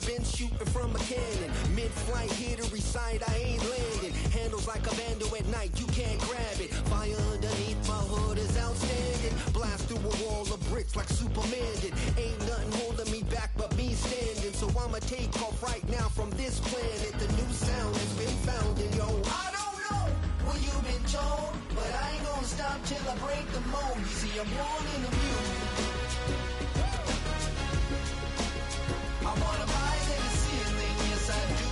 been shooting from a cannon. Mid-flight, here to recite, I ain't landing. Handles like a vandal at night, you can't grab it. Fire underneath my hood is outstanding. Blast through a wall of bricks like Superman did. Ain't nothing holding me back but me standing. So I'ma take off right now from this planet. The new sound has been found, and yo, I don't know what you've been told, but I ain't gonna stop till I break the mold. You see, I'm born in the music. I wanna rise in the ceiling, yes I do.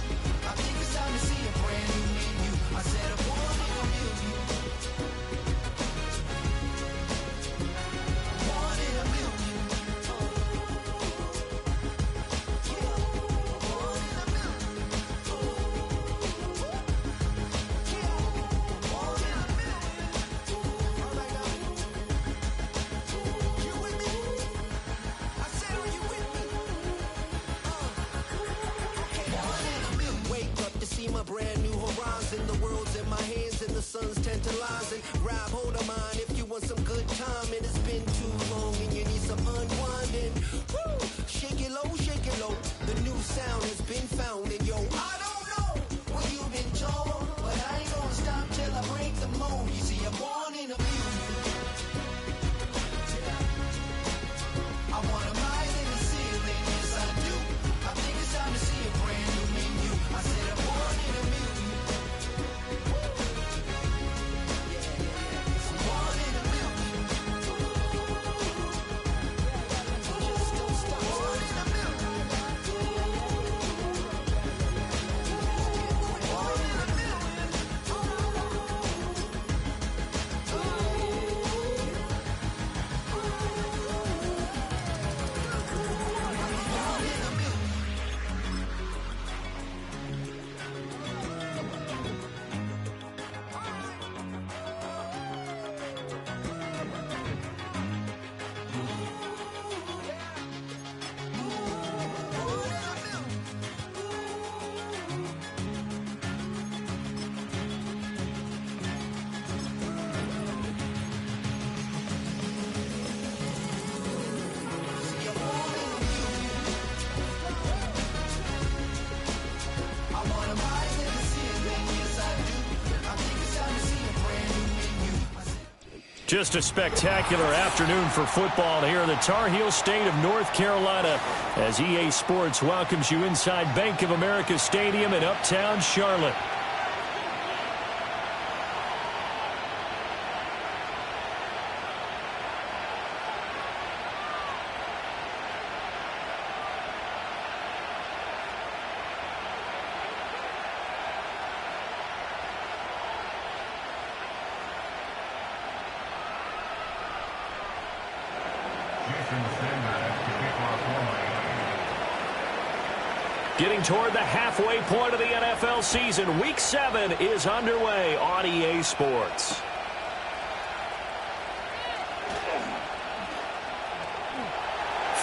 I think it's time to see a brand new menu. I said I'm born in the music. Born in the music. My brand new horizon, the world's in my hands and the sun's tantalizing. Grab hold of mine if you want some good time, and it's been too long and you need some unwinding. Woo! Shake it low, the new sound has been found, and yo, I don't know what you've been told, but I ain't gonna stop till I break the mold. You see, I'm born in the music. I wanna rise in the ceiling, yes I do. I think it's time to see a brand new menu. I said I'm born in the music. I'm born in the music. Just don't stop. Born in the music. Born in the Just a spectacular afternoon for football here in the Tar Heel state of North Carolina as EA Sports welcomes you inside Bank of America Stadium in Uptown Charlotte. Getting toward the halfway point of the NFL season, Week 7 is underway on EA Sports.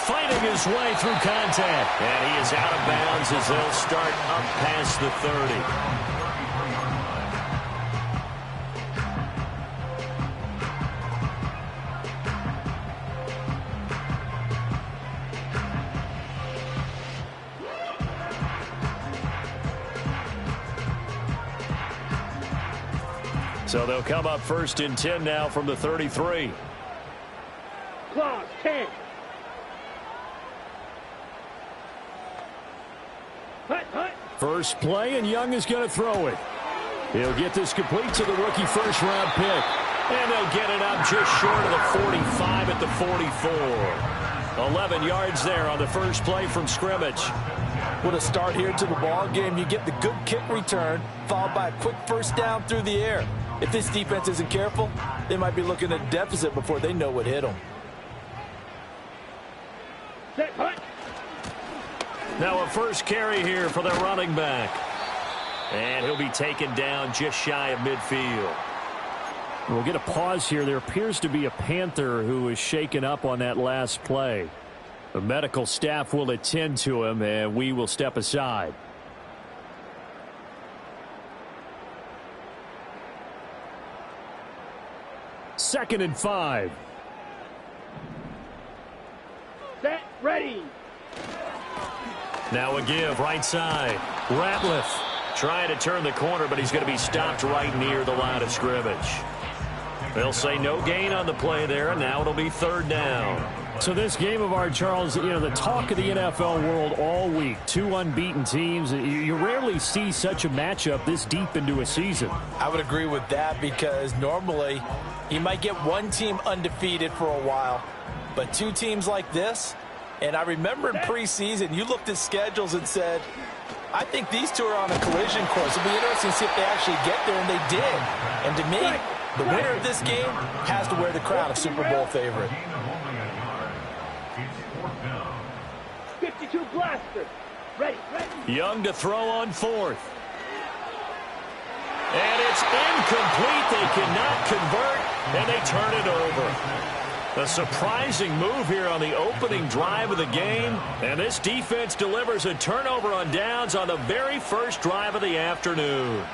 Fighting his way through contact, and he is out of bounds as they'll start up past the 30. So they'll come up first and 10 now from the 33. Clock, 10. First play, and Young is going to throw it. He'll get this complete to the rookie first-round pick. And they'll get it up just short of the 45 at the 44. 11 yards there on the first play from scrimmage. With a start here to the ball game, you get the good kick return, followed by a quick first down through the air. If this defense isn't careful, they might be looking at a deficit before they know what hit them. Now a first carry here for their running back. And he'll be taken down just shy of midfield. We'll get a pause here. There appears to be a Panther who is shaken up on that last play. The medical staff will attend to him, and we will step aside. Second and 5. Set, ready. Now a give, right side. Ratliff trying to turn the corner, but he's going to be stopped right near the line of scrimmage. They'll say no gain on the play there, and now it'll be third down. So this game of ours, Charles, you know, the talk of the NFL world all week. Two unbeaten teams. You rarely see such a matchup this deep into a season. I would agree with that because normally you might get one team undefeated for a while, but two teams like this, and I remember in preseason you looked at schedules and said, I think these two are on a collision course. It'll be interesting to see if they actually get there, and they did. And to me, the winner of this game has to wear the crown of Super Bowl favorite. 52 blaster. Ready. Young to throw on fourth. And it's incomplete. They cannot convert, and they turn it over. A surprising move here on the opening drive of the game. And this defense delivers a turnover on downs on the very first drive of the afternoon.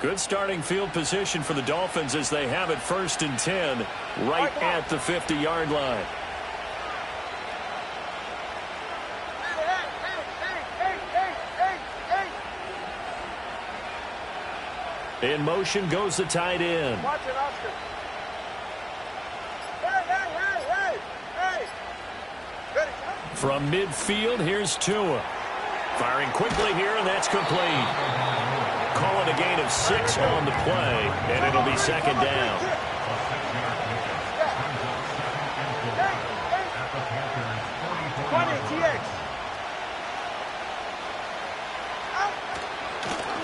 Good starting field position for the Dolphins as they have it 1st and 10 right at the 50-yard line. In motion goes the tight end. Watch it, Oscar. Hey. From midfield, here's Tua. Firing quickly here, and that's complete. Call it a gain of 6 on the play, and it'll be second down.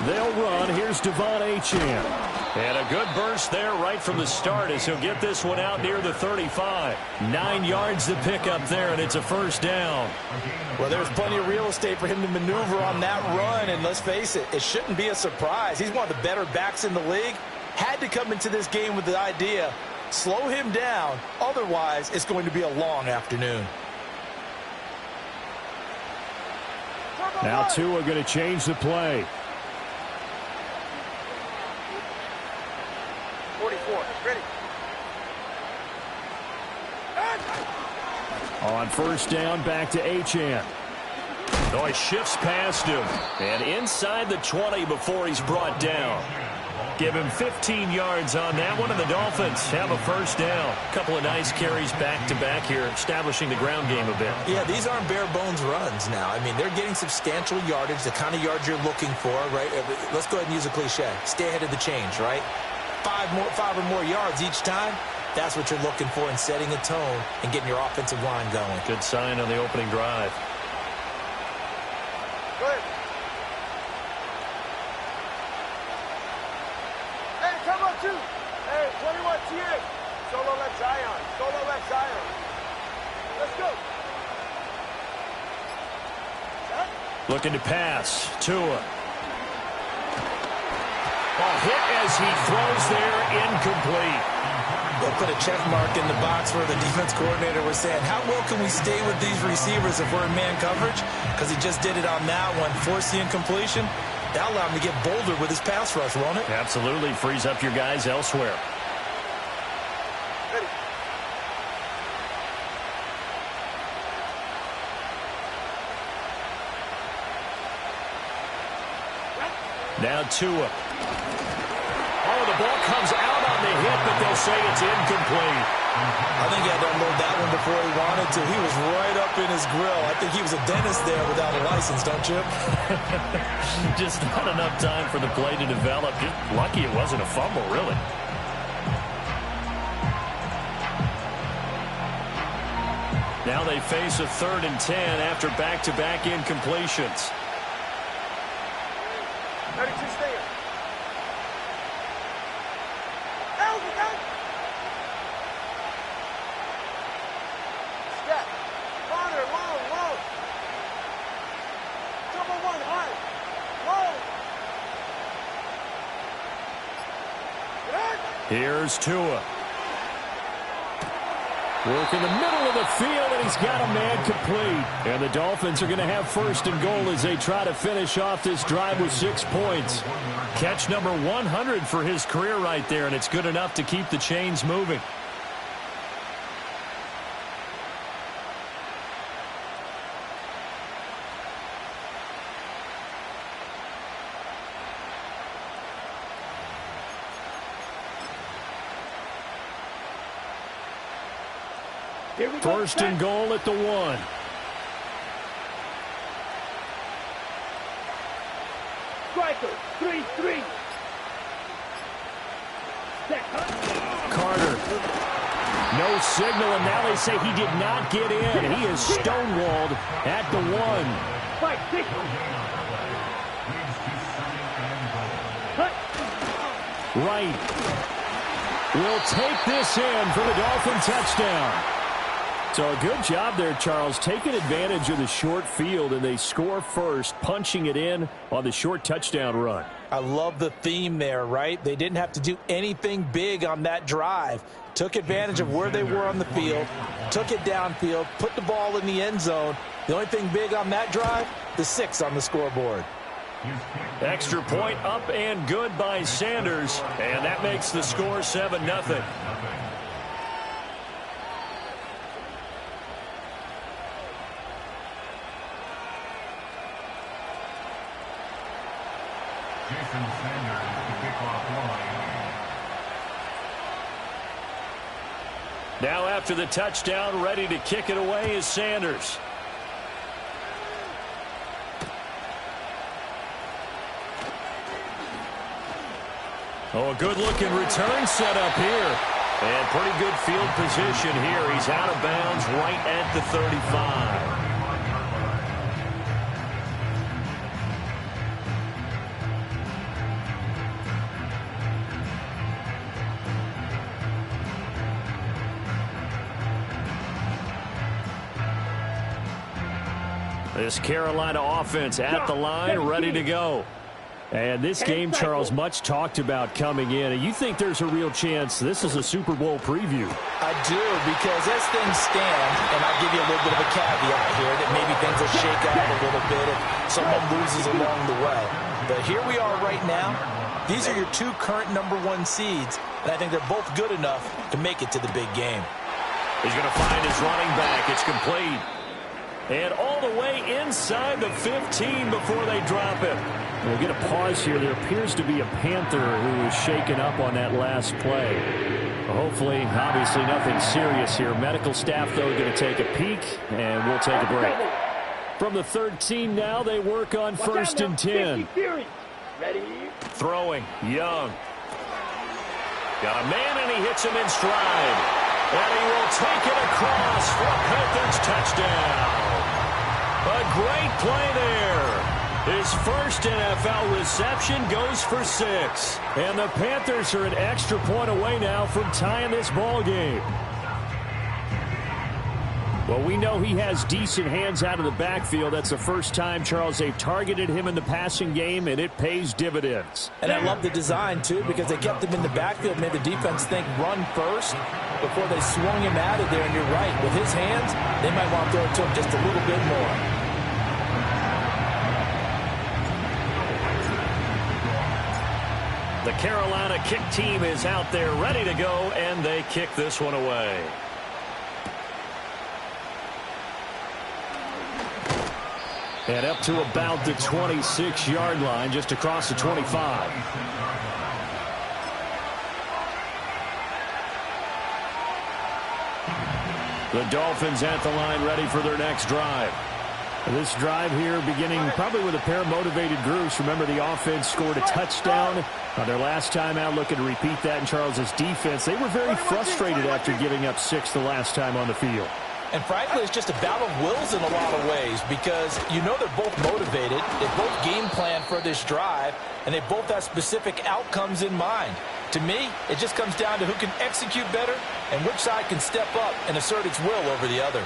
They'll run. Here's Devon Achane. And a good burst there right from the start as he'll get this one out near the 35. 9 yards to pick up there, and it's a first down. Well, there's plenty of real estate for him to maneuver on that run, and let's face it, it shouldn't be a surprise. He's one of the better backs in the league. Had to come into this game with the idea, slow him down, otherwise it's going to be a long afternoon. Now Tua going to change the play. 44, ready. On first down, back to Achane. Oh, he shifts past him. And inside the 20 before he's brought down. Give him 15 yards on that one, and the Dolphins have a first down. A couple of nice carries back-to-back here, establishing the ground game a bit. Yeah, these aren't bare-bones runs now. I mean, they're getting substantial yardage, the kind of yards you're looking for, right? Let's go ahead and use a cliche. Stay ahead of the change, right? 5 or more yards each time. That's what you're looking for in setting a tone and getting your offensive line going. Good sign on the opening drive. Good. Hey, come on, 2. Hey, 21 TA. Solo left Zion. Let's go. Looking to pass. Tua. A hit as he throws there, incomplete. They'll put a check mark in the box where the defense coordinator was saying, how well can we stay with these receivers if we're in man coverage? Because he just did it on that one, forced the incompletion. That'll allow him to get bolder with his pass rush, won't it? Absolutely. Frees up your guys elsewhere. Ready. Now Tua. Oh, the ball comes out on the hit, but they'll say it's incomplete. I think he had to unload that one before he wanted to. He was right up in his grill. I think he was a dentist there without a license, don't you? Just not enough time for the play to develop. Just lucky it wasn't a fumble, really. Now they face a 3rd and 10 after back-to-back incompletions. 32 stand. Step. Corner, long. Double 1, high. Long. Here's Tua. Work in the middle of the field, and he's got a man complete. And the Dolphins are going to have first and goal as they try to finish off this drive with 6 points. Catch number 100 for his career right there, and it's good enough to keep the chains moving. First and goal at the 1. Striker, 3-3. Carter. No signal, and now they say he did not get in. He is stonewalled at the 1. Fight, 6. Right. Will take this in for the Dolphin touchdown. So a good job there, Charles, taking advantage of the short field, and they score first, punching it in on the short touchdown run. I love the theme there, right? They didn't have to do anything big on that drive. Took advantage of where they were on the field, took it downfield, put the ball in the end zone. The only thing big on that drive, the 6 on the scoreboard. Extra point up and good by Sanders, and that makes the score 7-0. Now after the touchdown, ready to kick it away is Sanders. Oh, a good-looking return set up here. And pretty good field position here. He's out of bounds right at the 35. This Carolina offense at the line, ready to go. And this game, Charles, much talked about coming in. And you think there's a real chance this is a Super Bowl preview? I do, because as things stand, and I'll give you a little bit of a caveat here, that maybe things will shake out a little bit if someone loses along the way. But here we are right now. These are your 2 current #1 seeds, and I think they're both good enough to make it to the big game. He's going to find his running back. It's complete. And all the way inside the 15 before they drop him. We'll get a pause here. There appears to be a Panther who was shaken up on that last play. Hopefully, obviously nothing serious here. Medical staff, though, going to take a peek, and we'll take a break. From the 13 now, they work on first and 10. Ready? Throwing, Young. Got a man, and he hits him in stride. And he will take it across for a Panthers touchdown. A great play there. His first NFL reception goes for 6. And the Panthers are an extra point away now from tying this ball game. Well, we know he has decent hands out of the backfield. That's the first time, Charles, they've targeted him in the passing game, and it pays dividends. And I love the design, too, because they kept him in the backfield, made the defense think run first before they swung him out of there. And you're right, with his hands, they might want to throw it to him just a little bit more. The Carolina kick team is out there ready to go, and they kick this one away. And up to about the 26-yard line, just across the 25. The Dolphins at the line ready for their next drive. This drive here beginning probably with a pair of motivated groups. Remember, the offense scored a touchdown on their last time out, looking to repeat that in Charles's defense. They were very frustrated after giving up 6 the last time on the field. And frankly, it's just a battle of wills in a lot of ways, because you know they're both motivated, they both game plan for this drive, and they both have specific outcomes in mind. To me, it just comes down to who can execute better and which side can step up and assert its will over the other.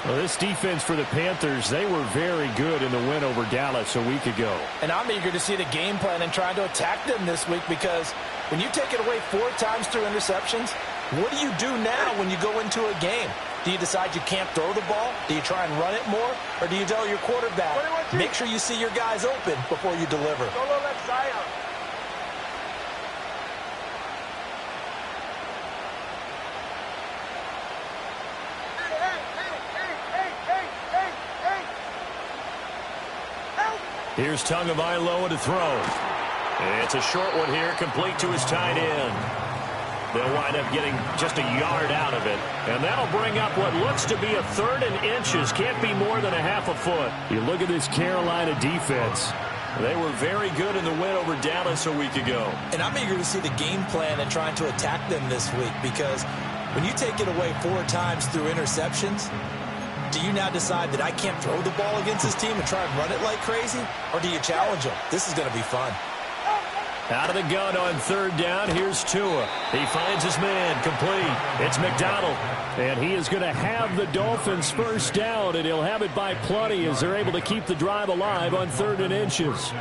Well, this defense for the Panthers, they were very good in the win over Dallas a week ago. And I'm eager to see the game plan and trying to attack them this week, because when you take it away 4 times through interceptions, What do you do now when you go into a game? Do you decide you can't throw the ball? Do you try and run it more? Or do you tell your quarterback, make sure you see your guys open before you deliver? Solo left Zion. Here's Tagovailoa to throw. It's a short one here, complete to his tight end. They'll wind up getting just a yard out of it. And that'll bring up what looks to be a 3rd and inches. Can't be more than a half a foot. You look at this Carolina defense. They were very good in the win over Dallas a week ago. And I'm eager to see the game plan and trying to attack them this week, because when you take it away 4 times through interceptions, do you now decide that I can't throw the ball against this team and try and run it like crazy? Or do you challenge them? This is going to be fun. Out of the gun on 3rd down, here's Tua. He finds his man, complete. It's McDonald. And he is going to have the Dolphins first down, and he'll have it by plenty as they're able to keep the drive alive on 3rd and inches.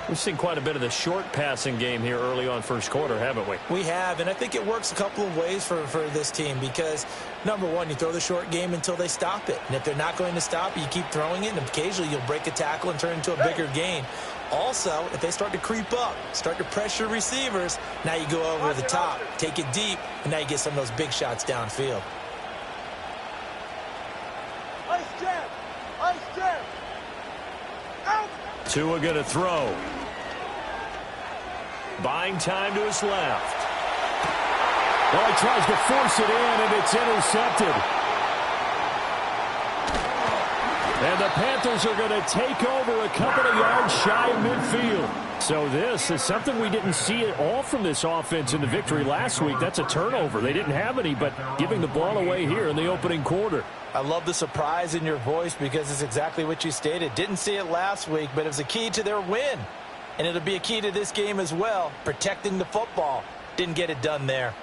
We've seen quite a bit of the short passing game here early on first quarter, haven't we? We have, and I think it works a couple of ways for this team because, number one, you throw the short game until they stop it. And if they're not going to stop it, you keep throwing it, and occasionally you'll break a tackle and turn it into a bigger gain. Also, if they start to creep up, start to pressure receivers, now you go over the top, take it deep, and now you get some of those big shots downfield. Ice jam! Ice jam! Out! Tua going to throw. Buying time to his left. Well, he tries to force it in, and it's intercepted. And the Panthers are going to take over a couple of yards shy of midfield. So this is something we didn't see at all from this offense in the victory last week. That's a turnover. They didn't have any, but giving the ball away here in the opening quarter. I love the surprise in your voice because it's exactly what you stated. Didn't see it last week, but it was a key to their win. And it'll be a key to this game as well, protecting the football. Didn't get it done there.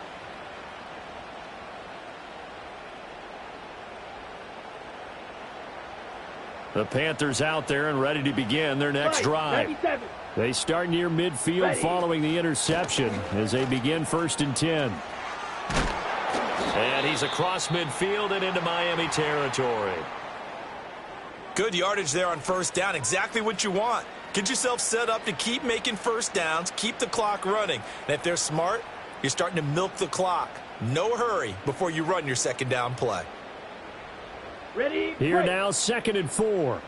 The Panthers out there and ready to begin their next drive. They start near midfield following the interception as they begin 1st and 10. And he's across midfield and into Miami territory. Good yardage there on 1st down. Exactly what you want. Get yourself set up to keep making 1st downs, keep the clock running. And if they're smart, you're starting to milk the clock. No hurry before you run your 2nd down play. Ready? Here now, 2nd and 4.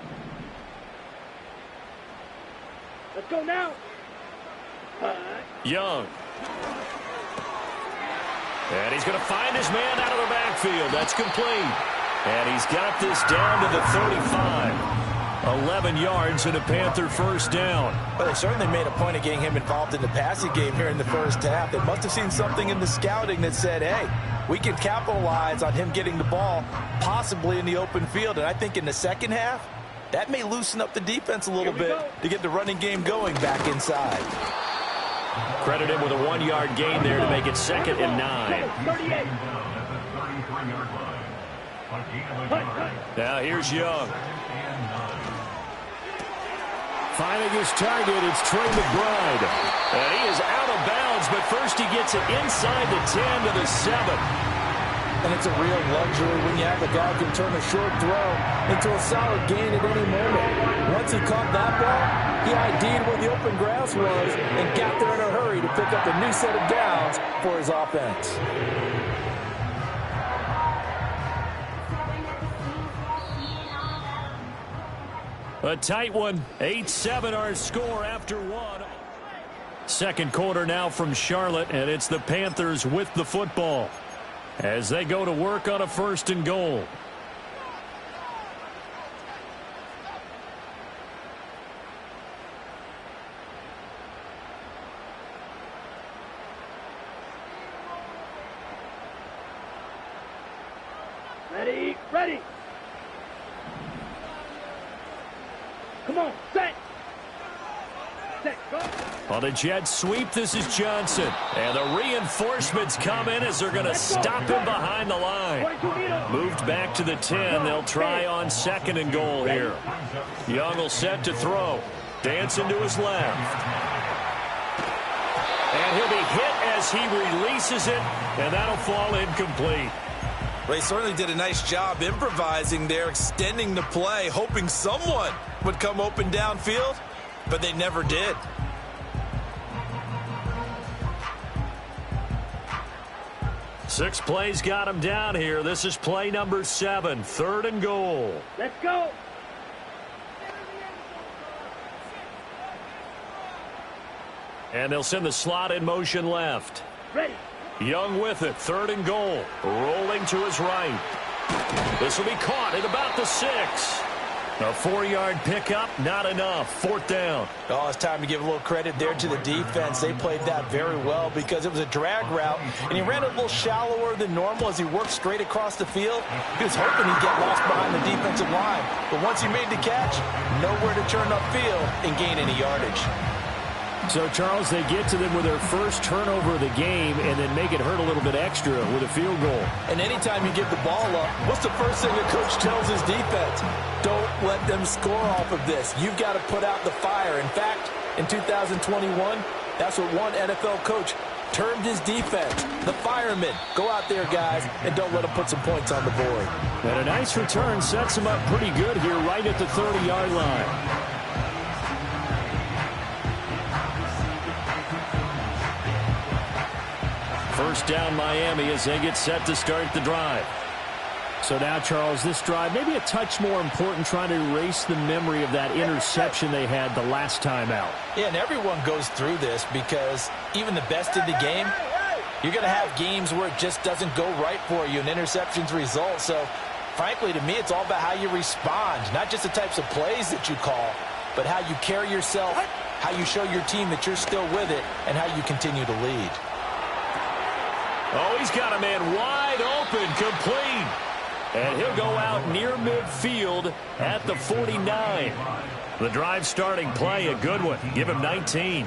Let's go now. Young. And he's going to find his man out of the backfield. That's complete. And he's got this down to the 35. 11 yards and a Panther 1st down. Well, they certainly made a point of getting him involved in the passing game here in the 1st half. They must have seen something in the scouting that said, hey, we can capitalize on him getting the ball possibly in the open field. And I think in the 2nd half, that may loosen up the defense a little bit to get the running game going back inside. Credit him with a 1-yard gain there to make it 2nd and 9. 38. Now here's Young. Finding his target, it's Trey McBride. And he is out of bounds, but first he gets it inside the 10 to the 7. And it's a real luxury when you have a guy who can turn a short throw into a solid gain at any moment. Once he caught that ball, he ID'd where the open grass was and got there in a hurry to pick up a new set of downs for his offense. A tight one. 8-7 our score after one. 2nd quarter now from Charlotte, and it's the Panthers with the football as they go to work on a 1st and goal. Ready? Ready. Come on, set. Set, go. On a jet sweep, this is Johnson. And the reinforcements come in as they're going to stop him behind the line. Moved back to the 10. They'll try on 2nd and goal here. Young will set to throw. Dancing to his left. And he'll be hit as he releases it, and that'll fall incomplete. They certainly did a nice job improvising there, extending the play, hoping someone would come open downfield, but they never did. Six plays got him down here. This is play number 7, 3rd and goal. Let's go. And they'll send the slot in motion left. Ready. Young with it, 3rd and goal. Rolling to his right. This will be caught at about the 6. A 4-yard pickup, not enough. 4th down. Oh, it's time to give a little credit there to the defense. They played that very well because it was a drag route, and he ran a little shallower than normal as he worked straight across the field. He was hoping he'd get lost behind the defensive line, but once he made the catch, nowhere to turn upfield and gain any yardage. So, Charles, they get to them with their first turnover of the game and then make it hurt a little bit extra with a field goal. And anytime you give the ball up, what's the first thing a coach tells his defense? Don't let them score off of this. You've got to put out the fire. In fact, in 2021, that's what one NFL coach termed his defense, the firemen. Go out there, guys, and don't let them put some points on the board. And a nice return sets them up pretty good here right at the 30-yard line. First down Miami as they get set to start the drive. So now, Charles, this drive maybe a touch more important, trying to erase the memory of that interception they had the last time out. Yeah, and everyone goes through this because even the best in the game, you're going to have games where it just doesn't go right for you and interceptions result. So, frankly, to me, it's all about how you respond, not just the types of plays that you call, but how you carry yourself, how you show your team that you're still with it, and how you continue to lead. Oh, he's got a man wide open, complete. And he'll go out near midfield at the 49. The drive starting play, a good one. Give him 19.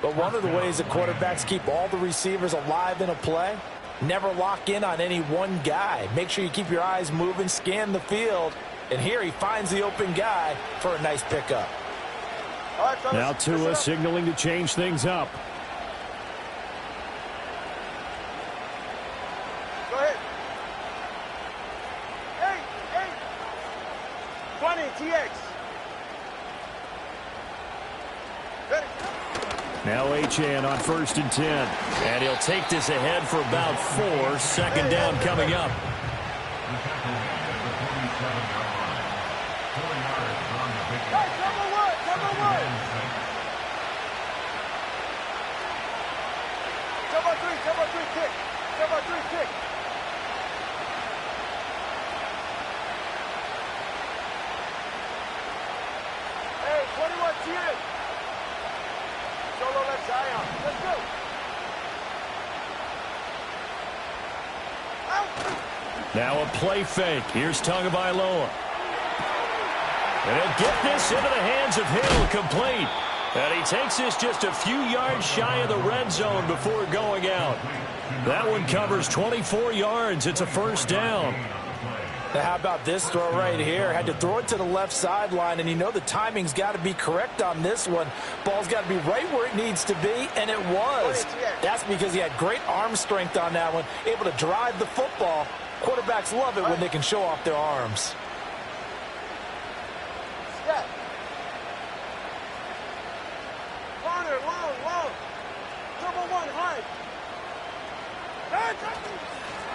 But one of the ways that quarterbacks keep all the receivers alive in a play, never lock in on any one guy. Make sure you keep your eyes moving, scan the field. And here he finds the open guy for a nice pickup. All right, fellas, Now Tua signaling to change things up. Go ahead. 20, TX. Ready. Now Achane on 1st and 10. And he'll take this ahead for about 4. 2nd down coming up. Hey, number one. Number three, kick. Number 3, kick. Hey, 21, TN. Solo left Zion. Let's go. Out. Now a play fake. Here's Tagovailoa. And he'll get this into the hands of Hill, complete. And he takes this just a few yards shy of the red zone before going out. That one covers 24 yards. It's a 1st down. Now, how about this throw right here? Had to throw it to the left sideline, and you know the timing's got to be correct on this one. Ball's got to be right where it needs to be, and it was. That's because he had great arm strength on that one, able to drive the football. Quarterbacks love it when they can show off their arms. Step. Corner, long. Number 1, high.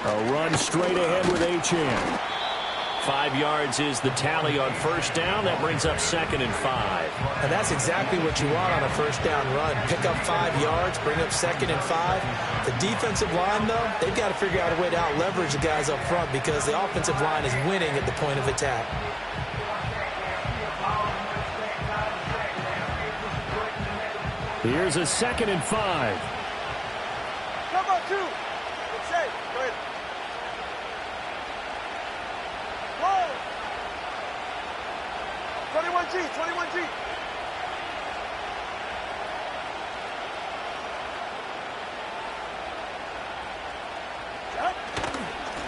A run straight ahead with Achane. 5 yards is the tally on 1st down. That brings up 2nd and 5. And that's exactly what you want on a 1st down run. Pick up 5 yards, bring up 2nd and 5. The defensive line, though, they've got to figure out a way to out-leverage the guys up front because the offensive line is winning at the point of attack. Here's a 2nd and 5. Come on, 2. It's safe. Go ahead. Whoa. 21G.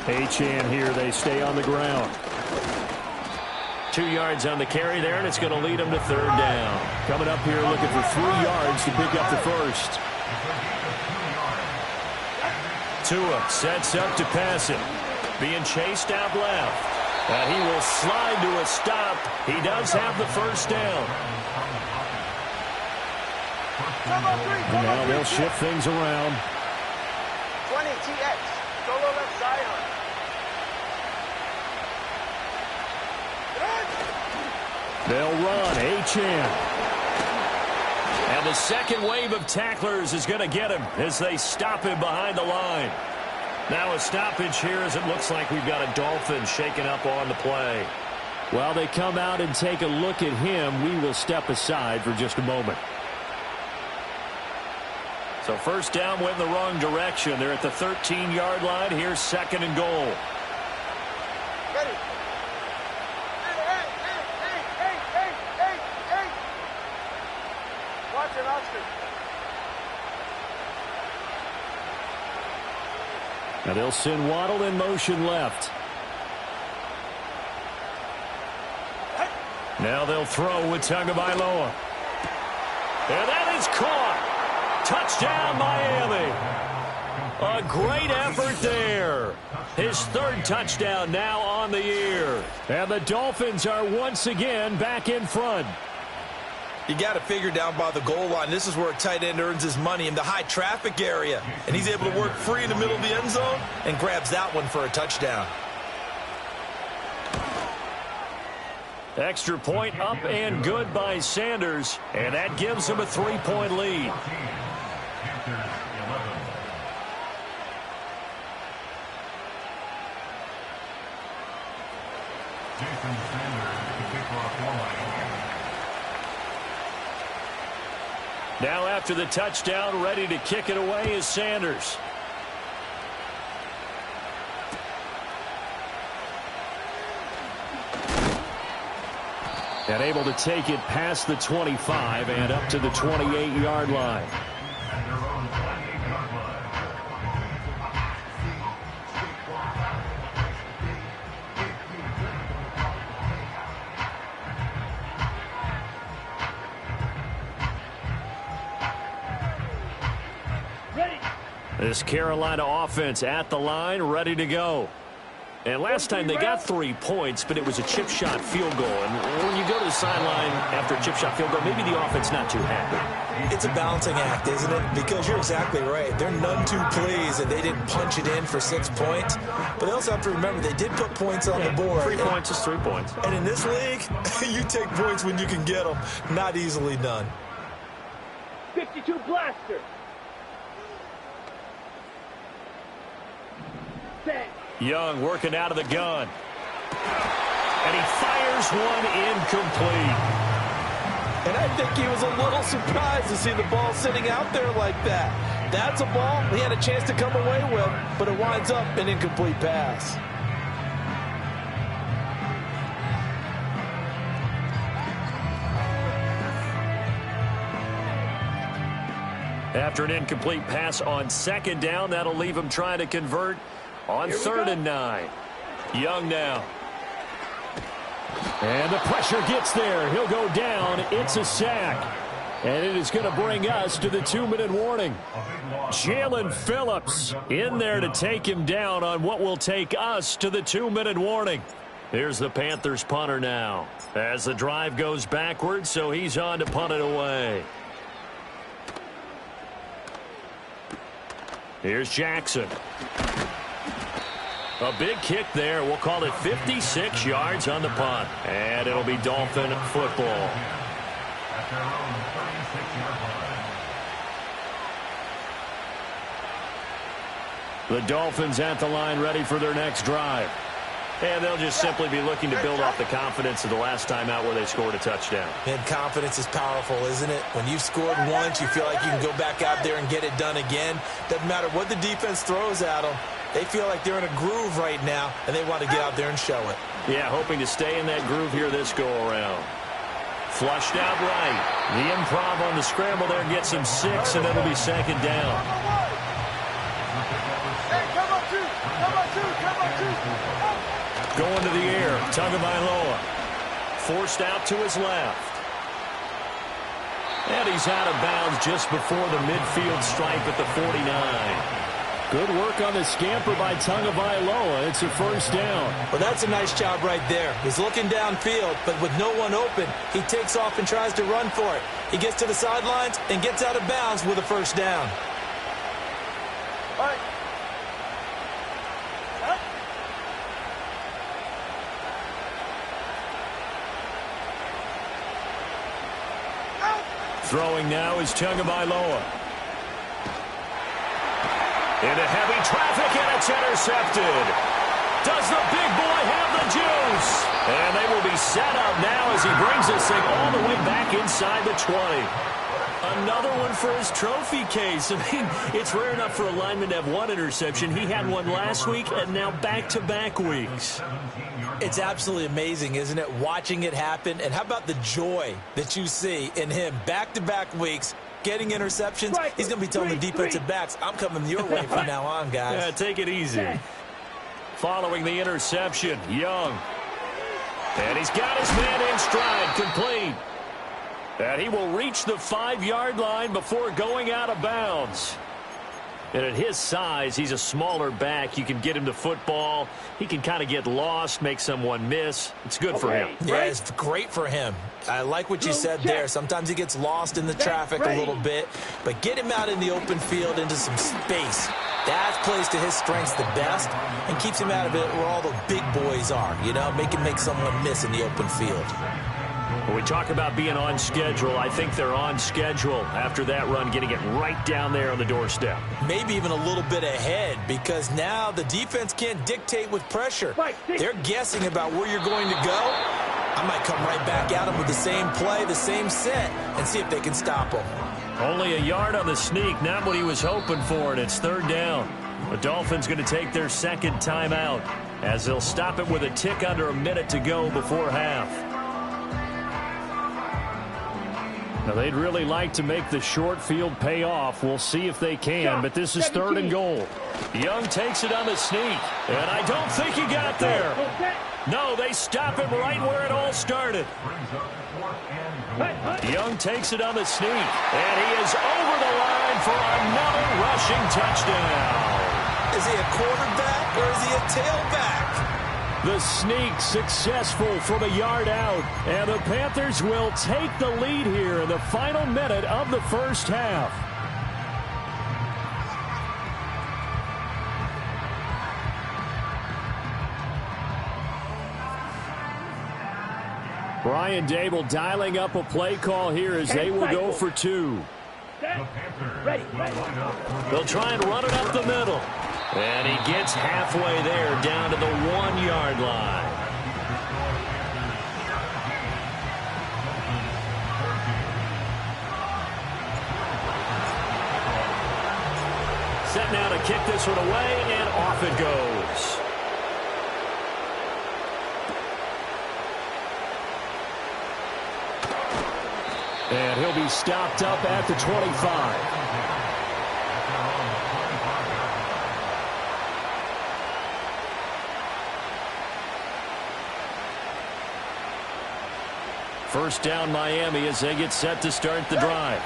Achane here. They stay on the ground. 2 yards on the carry there, and it's going to lead them to 3rd down. Coming up here looking for 3 yards to pick up the 1st. Tua sets up to pass it. Being chased out left. And he will slide to a stop. He does have the first down. Now they'll shift things around. 20 TX. Solo left Zion. They'll run Achane. And the second wave of tacklers is going to get him as they stop him behind the line. Now a stoppage here as it looks like we've got a Dolphin shaking up on the play. While they come out and take a look at him, we will step aside for just a moment. So first down went in the wrong direction. They're at the 13-yard line. Here's second and goal. Ready. Hey. Watch it, Austin. Now they'll send Waddle in motion left. Now they'll throw with Tagovailoa. And that is caught. Touchdown, Miami. A great effort there. His third touchdown now on the year. And the Dolphins are once again back in front. You got to figure down by the goal line. This is where a tight end earns his money, in the high traffic area. And he's able to work free in the middle of the end zone and grabs that one for a touchdown. Extra point up and good by Sanders. And that gives him a 3-point lead. Now after the touchdown, ready to kick it away is Sanders. And able to take it past the 25 and up to the 28-yard line. This Carolina offense at the line, ready to go. And last time they got 3 points, but it was a chip shot field goal. And when you go to the sideline after a chip shot field goal, maybe the offense not too happy. It's a balancing act, isn't it? Because you're exactly right. They're none too pleased that they didn't punch it in for 6 points. But they also have to remember they did put points on the board. 3 points is 3 points. And in this league, you take points when you can get them. Not easily done. 52 blaster. Young working out of the gun. And he fires one incomplete. And I think he was a little surprised to see the ball sitting out there like that. That's a ball he had a chance to come away with, but it winds up an incomplete pass. After an incomplete pass on second down, that'll leave him trying to convert on 3rd and 9. Young now. And the pressure gets there. He'll go down. It's a sack. And it is going to bring us to the 2-minute warning. Jalen Phillips in there to take him down on what will take us to the 2-minute warning. Here's the Panthers punter now. As the drive goes backwards, so he's on to punt it away. Here's Jackson. A big kick there. We'll call it 56 yards on the punt. And it'll be Dolphin football. The Dolphins at the line ready for their next drive. And they'll just simply be looking to build off the confidence of the last time out where they scored a touchdown. And confidence is powerful, isn't it? When you've scored once, you feel like you can go back out there and get it done again. Doesn't matter what the defense throws at them. They feel like they're in a groove right now, and they want to get out there and show it. Yeah, hoping to stay in that groove here this go-around. Flushed out right. The improv on the scramble there gets him 6, and it'll be second down. Hey, come on, two. Going to the air, Tagovailoa. Forced out to his left. And he's out of bounds just before the midfield stripe at the 49. Good work on the scamper by Tagovailoa. It's a first down. Well, that's a nice job right there. He's looking downfield, but with no one open, he takes off and tries to run for it. He gets to the sidelines and gets out of bounds with a first down. All right. Throwing now is Tagovailoa. Into heavy traffic, and it's intercepted. Does the big boy have the juice? And they will be set up now as he brings this thing all the way back inside the 20. Another one for his trophy case. I mean, it's rare enough for a lineman to have one interception. He had one last week and now back-to-back weeks. It's absolutely amazing, isn't it, watching it happen? And how about the joy that you see in him back-to-back weeks, getting interceptions? He's going to be telling the defensive backs, I'm coming your way from now on, guys. Yeah, take it easy. Following the interception, Young. And he's got his man in stride, complete. And he will reach the 5-yard line before going out of bounds. And at his size, he's a smaller back. You can get him to football. He can kind of get lost, make someone miss. It's good for him. Yeah, it's great for him. I like what you said there. Sometimes he gets lost in the traffic a little bit. But get him out in the open field into some space. That plays to his strengths the best and keeps him out of it where all the big boys are. You know, make someone miss in the open field. When we talk about being on schedule, I think they're on schedule after that run, getting it right down there on the doorstep. Maybe even a little bit ahead, because now the defense can't dictate with pressure. They're guessing about where you're going to go. I might come right back at them with the same play, the same set, and see if they can stop them. Only a yard on the sneak, not what he was hoping for, and it's third down. The Dolphins going to take their second timeout as they'll stop it with a tick under a minute to go before half. Now, they'd really like to make the short field pay off. We'll see if they can, but this is third and goal. Young takes it on the sneak, and I don't think he got there. No, they stop him right where it all started. Young takes it on the sneak, and he is over the line for another rushing touchdown. Is he a quarterback or is he a tailback? The sneak successful from a yard out, and the Panthers will take the lead here in the final minute of the first half. Brian Dable dialing up a play call here as they will go for two. They'll try and run it up the middle. And he gets halfway there, down to the 1-yard line. Set now to kick this one away, and off it goes. And he'll be stopped up at the 25. First down Miami as they get set to start the drive.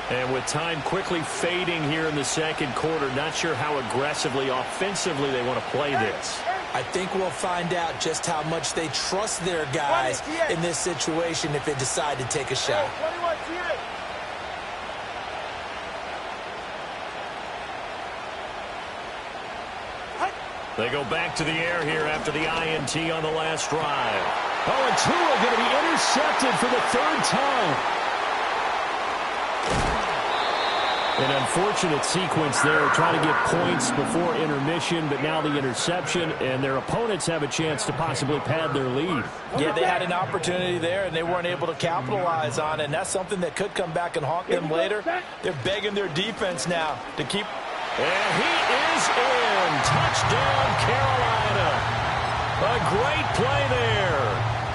And with time quickly fading here in the second quarter, not sure how aggressively, offensively they want to play this. I think we'll find out just how much they trust their guys in this situation if they decide to take a shot. They go back to the air here after the INT on the last drive. Oh, and Tua going to be intercepted for the third time. An unfortunate sequence there, trying to get points before intermission, but now the interception, and their opponents have a chance to possibly pad their lead. Yeah, they had an opportunity there, and they weren't able to capitalize on it, and that's something that could come back and haunt them later. They're begging their defense now to keep. And he is in. Touchdown, Carolina. A great play there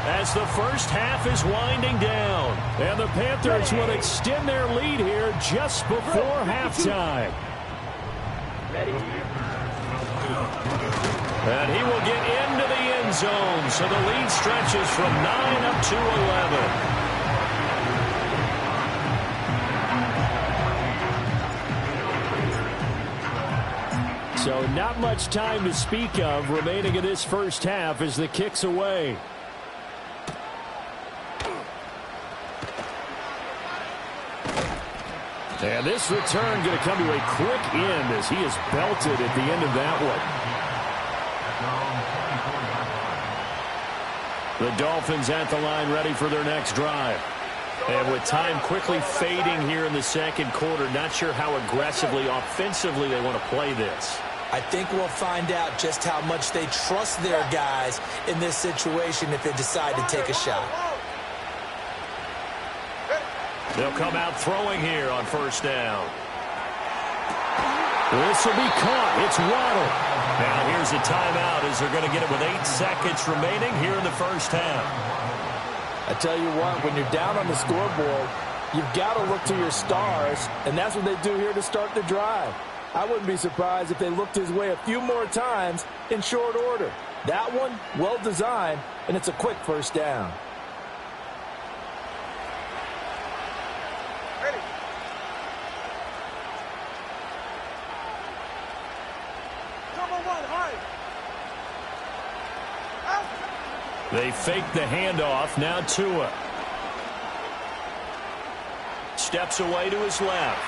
as the first half is winding down. And the Panthers will extend their lead here just before halftime. And he will get into the end zone, so the lead stretches from 9 up to 11. So not much time to speak of remaining in this first half as the kick's away. And this return going to come to a quick end as he is belted at the end of that one. The Dolphins at the line ready for their next drive. And with time quickly fading here in the second quarter, not sure how aggressively, offensively they want to play this. I think we'll find out just how much they trust their guys in this situation if they decide to take a shot. They'll come out throwing here on first down. This will be caught. It's Waddle. Now here's a timeout as they're going to get it with 8 seconds remaining here in the first half. I tell you what, when you're down on the scoreboard, you've got to look to your stars, and that's what they do here to start the drive. I wouldn't be surprised if they looked his way a few more times in short order. That one, well designed, and it's a quick first down. They fake the handoff. Now Tua steps away to his left.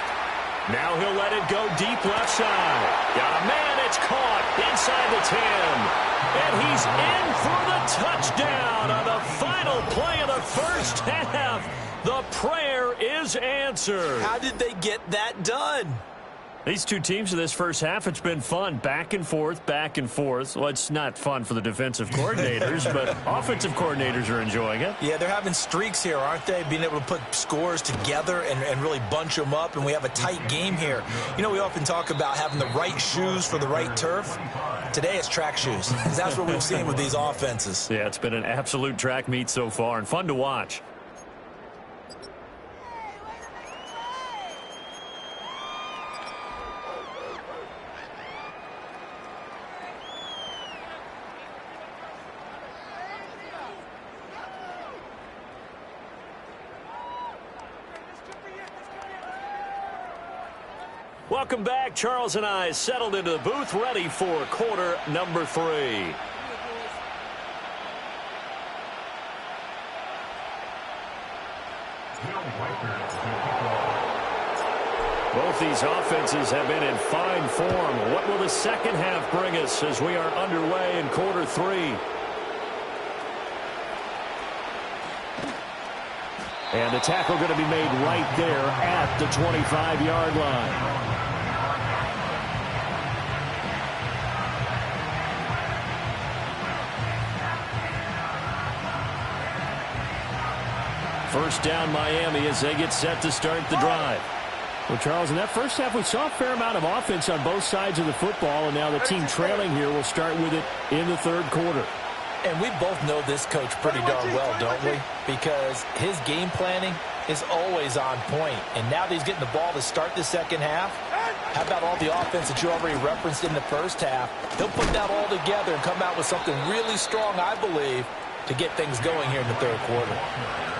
Now he'll let it go deep left side. Got a man. It's caught inside the 10. And he's in for the touchdown on the final play of the first half. The prayer is answered. How did they get that done? These two teams in this first half, it's been fun. Back and forth, back and forth. Well, it's not fun for the defensive coordinators, but offensive coordinators are enjoying it. Yeah, they're having streaks here, aren't they? Being able to put scores together and really bunch them up, and we have a tight game here. You know, we often talk about having the right shoes for the right turf. Today it's track shoes, because that's what we've seen with these offenses. Yeah, it's been an absolute track meet so far, and fun to watch. Welcome back. Charles and I settled into the booth, ready for quarter number 3. Both these offenses have been in fine form. What will the second half bring us as we are underway in quarter 3? And the tackle going to be made right there at the 25-yard line. First down Miami as they get set to start the drive. Well, Charles, in that first half, we saw a fair amount of offense on both sides of the football, and now the team trailing here will start with it in the third quarter. And we both know this coach pretty darn well, don't we? Because his game planning is always on point. And now that he's getting the ball to start the second half, how about all the offense that you already referenced in the first half? He'll put that all together and come out with something really strong, I believe, to get things going here in the third quarter.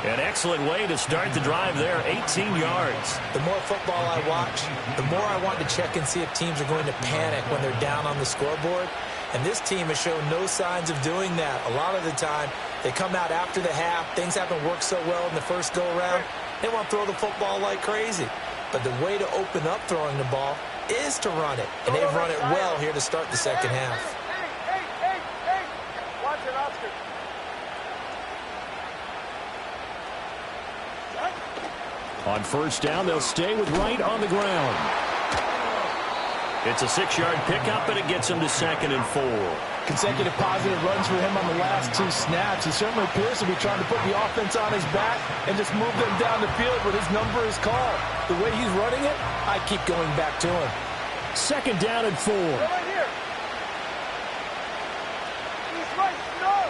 An excellent way to start the drive there, 18 yards. The more football I watch, the more I want to check and see if teams are going to panic when they're down on the scoreboard. And this team has shown no signs of doing that. A lot of the time, they come out after the half. Things haven't worked so well in the first go-around. They want to throw the football like crazy. But the way to open up throwing the ball is to run it. And they've run it well here to start the second half. Hey. Watch it, Oscar. On first down, they'll stay with Wright on the ground. It's a 6-yard pickup, and it gets him to 2nd and 4. Consecutive positive runs for him on the last 2 snaps. He certainly appears to be trying to put the offense on his back and just move them down the field when his number is called. The way he's running it, I keep going back to him. 2nd down and 4. Right here. He's right, no.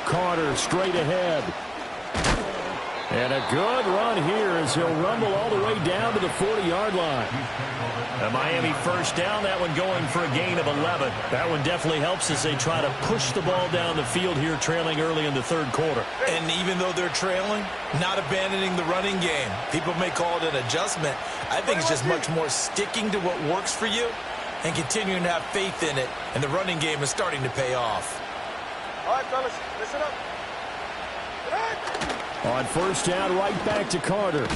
Carter straight ahead. And a good run here as he'll rumble all the way down to the 40-yard line. A Miami first down, that one going for a gain of 11. That one definitely helps as they try to push the ball down the field here, trailing early in the third quarter. And even though they're trailing, not abandoning the running game. People may call it an adjustment. I think it's just much more sticking to what works for you and continuing to have faith in it. And the running game is starting to pay off. All right, fellas, listen up. On first down, right back to Carter.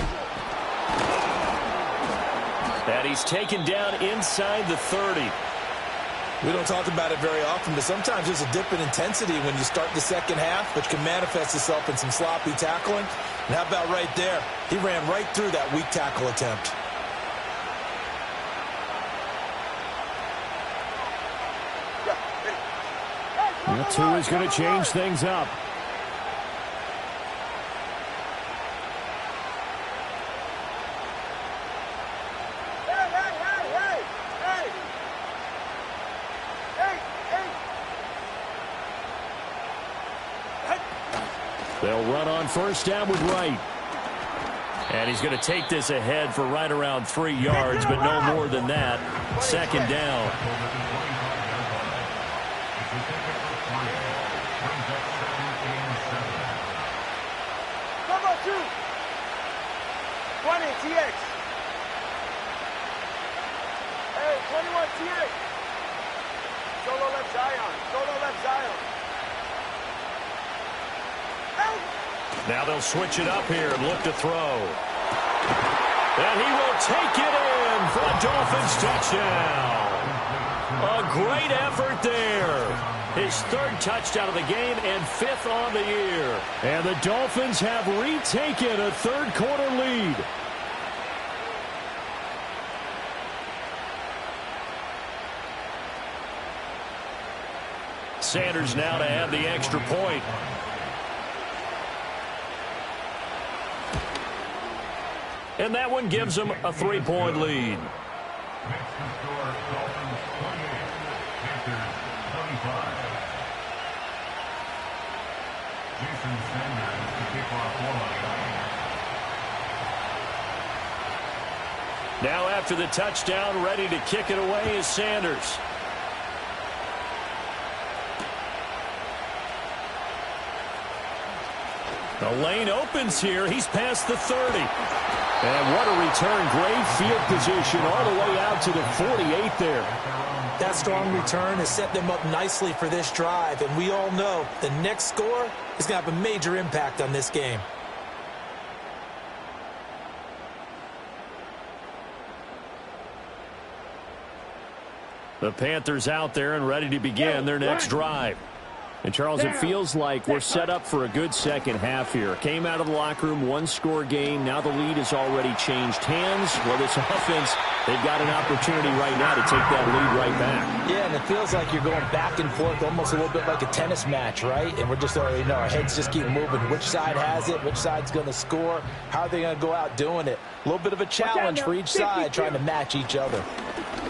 And he's taken down inside the 30. We don't talk about it very often, but sometimes there's a dip in intensity when you start the second half, which can manifest itself in some sloppy tackling. And how about right there? He ran right through that weak tackle attempt. That two is going to change things up. They'll run on first down with Wright. And he's going to take this ahead for right around 3 yards, but no more than that. Second down. Cover 2. 20 TX. Hey, 21 TX. Solo left Zion. Solo left Zion. Now they'll switch it up here and look to throw. And he will take it in for a Dolphins touchdown. A great effort there. His third touchdown of the game and 5th on the year. And the Dolphins have retaken a third quarter lead. Sanders now to have the extra point. And that one gives them a 3-point lead. Now after the touchdown, ready to kick it away is Sanders. The lane opens here. He's past the 30. And what a return. Great field position all the way out to the 48 there. That strong return has set them up nicely for this drive. And we all know the next score is going to have a major impact on this game. The Panthers out there and ready to begin their next drive. And, Charles, it feels like we're set up for a good second half here. Came out of the locker room, one-score game. Now the lead has already changed hands. Well, this offense, they've got an opportunity right now to take that lead right back. Yeah, and it feels like you're going back and forth, almost a little bit like a tennis match, right? And we're just already know our heads just keep moving. Which side has it? Which side's going to score? How are they going to go out doing it? A little bit of a challenge for each side, trying to match each other.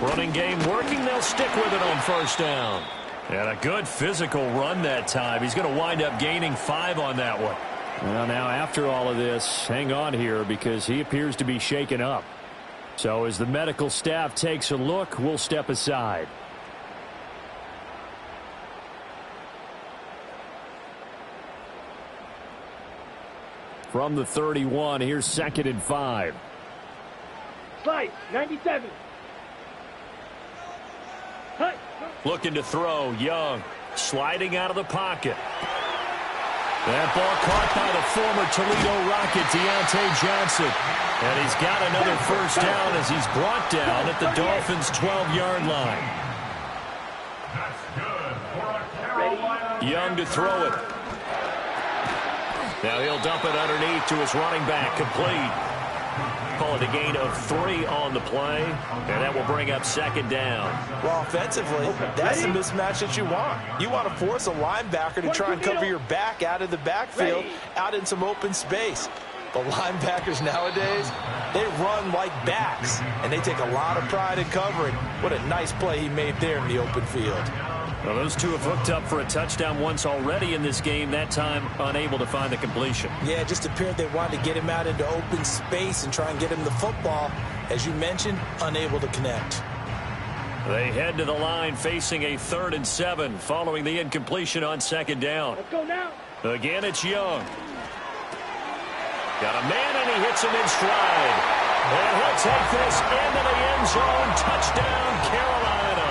Running game working. They'll stick with it on first down. And a good physical run that time. He's going to wind up gaining 5 on that one. Well, now after all of this, hang on here because he appears to be shaken up. So as the medical staff takes a look, we'll step aside. From the 31, here's 2nd and 5. Slide, 97. Cut. Looking to throw, Young. Sliding out of the pocket. That ball caught by the former Toledo Rocket, Deontay Johnson. And he's got another first down as he's brought down at the Dolphins' 12-yard line. Young to throw it. Now he'll dump it underneath to his running back, complete. Call it a gain of 3 on the play, and that will bring up 2nd down. Well, offensively, that's the mismatch that you want. You want to force a linebacker to try and cover your back out of the backfield, out in some open space. The linebackers nowadays, they run like backs, and they take a lot of pride in covering. What a nice play he made there in the open field. Well, those two have hooked up for a touchdown once already in this game, that time unable to find the completion. Yeah, it just appeared they wanted to get him out into open space and try and get him the football. As you mentioned, unable to connect. They head to the line facing a 3rd and 7 following the incompletion on 2nd down. Let's go now. Again, it's Young. Got a man, and he hits him in stride. And he'll take this into the end zone. Touchdown, Carolina.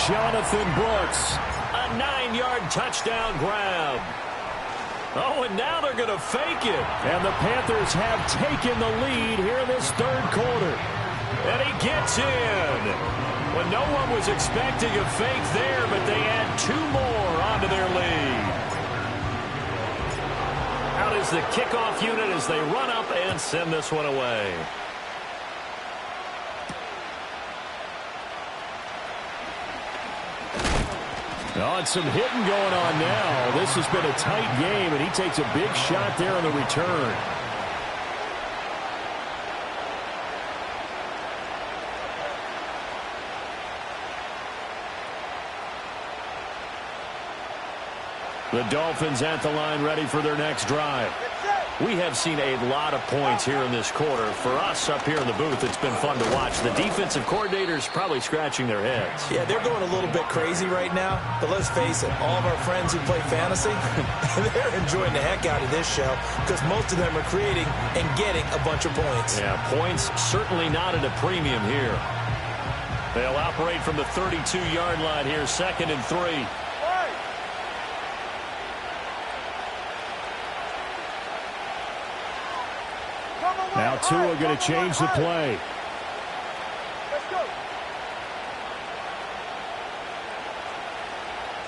Jonathan Brooks, a 9-yard touchdown grab. Oh, and now they're going to fake it. And the Panthers have taken the lead here in this 3rd quarter. And he gets in. Well, no one was expecting a fake there, but they add 2 more onto their lead. Out is the kickoff unit as they run up and send this one away. Oh, and some hitting going on now. This has been a tight game, and he takes a big shot there on the return. The Dolphins at the line ready for their next drive. We have seen a lot of points here in this quarter. For us up here in the booth, it's been fun to watch. The defensive coordinators probably scratching their heads. Yeah, they're going a little bit crazy right now. But let's face it, all of our friends who play fantasy, they're enjoying the heck out of this show because most of them are creating and getting a bunch of points. Yeah, points certainly not at a premium here. They'll operate from the 32-yard line here, 2nd and 3. Now Tua going to change the play. Let's go.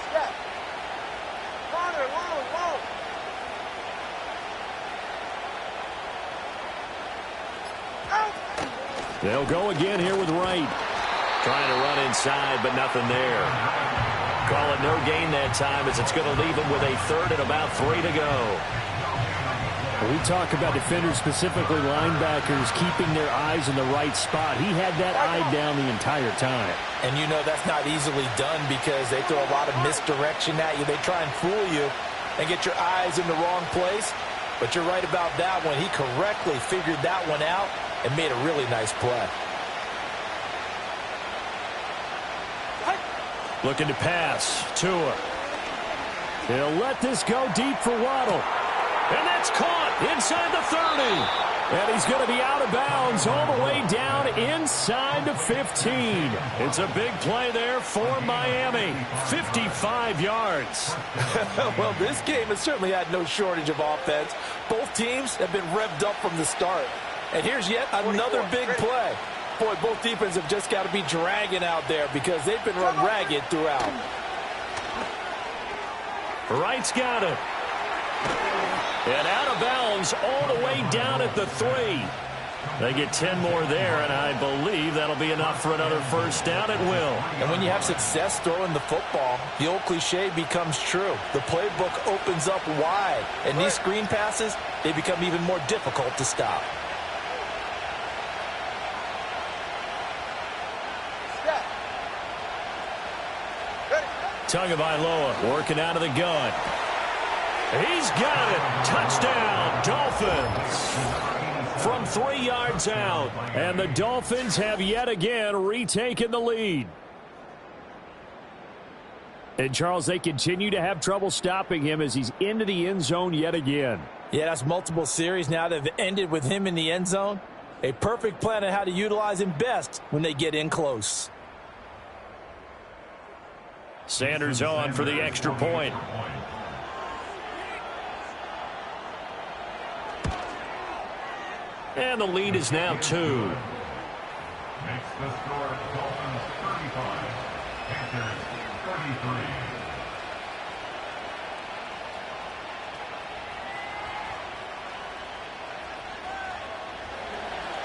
Step. Connor, long. Out. They'll go again here with Wright. Trying to run inside, but nothing there. Call it no gain that time as it's going to leave him with a 3rd and about 3 to go. We talk about defenders, specifically linebackers, keeping their eyes in the right spot. He had that eye down the entire time. And you know that's not easily done because they throw a lot of misdirection at you. They try and fool you and get your eyes in the wrong place. But you're right about that one. He correctly figured that one out and made a really nice play. Looking to pass. Tua. He'll let this go deep for Waddle. And that's caught inside the 30. And he's going to be out of bounds all the way down inside the 15. It's a big play there for Miami. 55 yards. Well, this game has certainly had no shortage of offense. Both teams have been revved up from the start. And here's yet another big play. Boy, both defenses have just got to be dragging out there because they've been run ragged throughout. Wright's got it. And out of bounds all the way down at the 3. They get 10 more there, and I believe that'll be enough for another 1st down at will. And when you have success throwing the football, the old cliche becomes true. The playbook opens up wide, and these screen passes, they become even more difficult to stop. Tagovailoa working out of the gun. He's got it. Touchdown, Dolphins. From 3 yards out. And the Dolphins have yet again retaken the lead. And, Charles, they continue to have trouble stopping him as he's into the end zone yet again. Yeah, that's multiple series now that have ended with him in the end zone. A perfect plan on how to utilize him best when they get in close. Sanders on for the extra point. And the lead is now 2. Makes the score Dolphins 35, Panthers 33.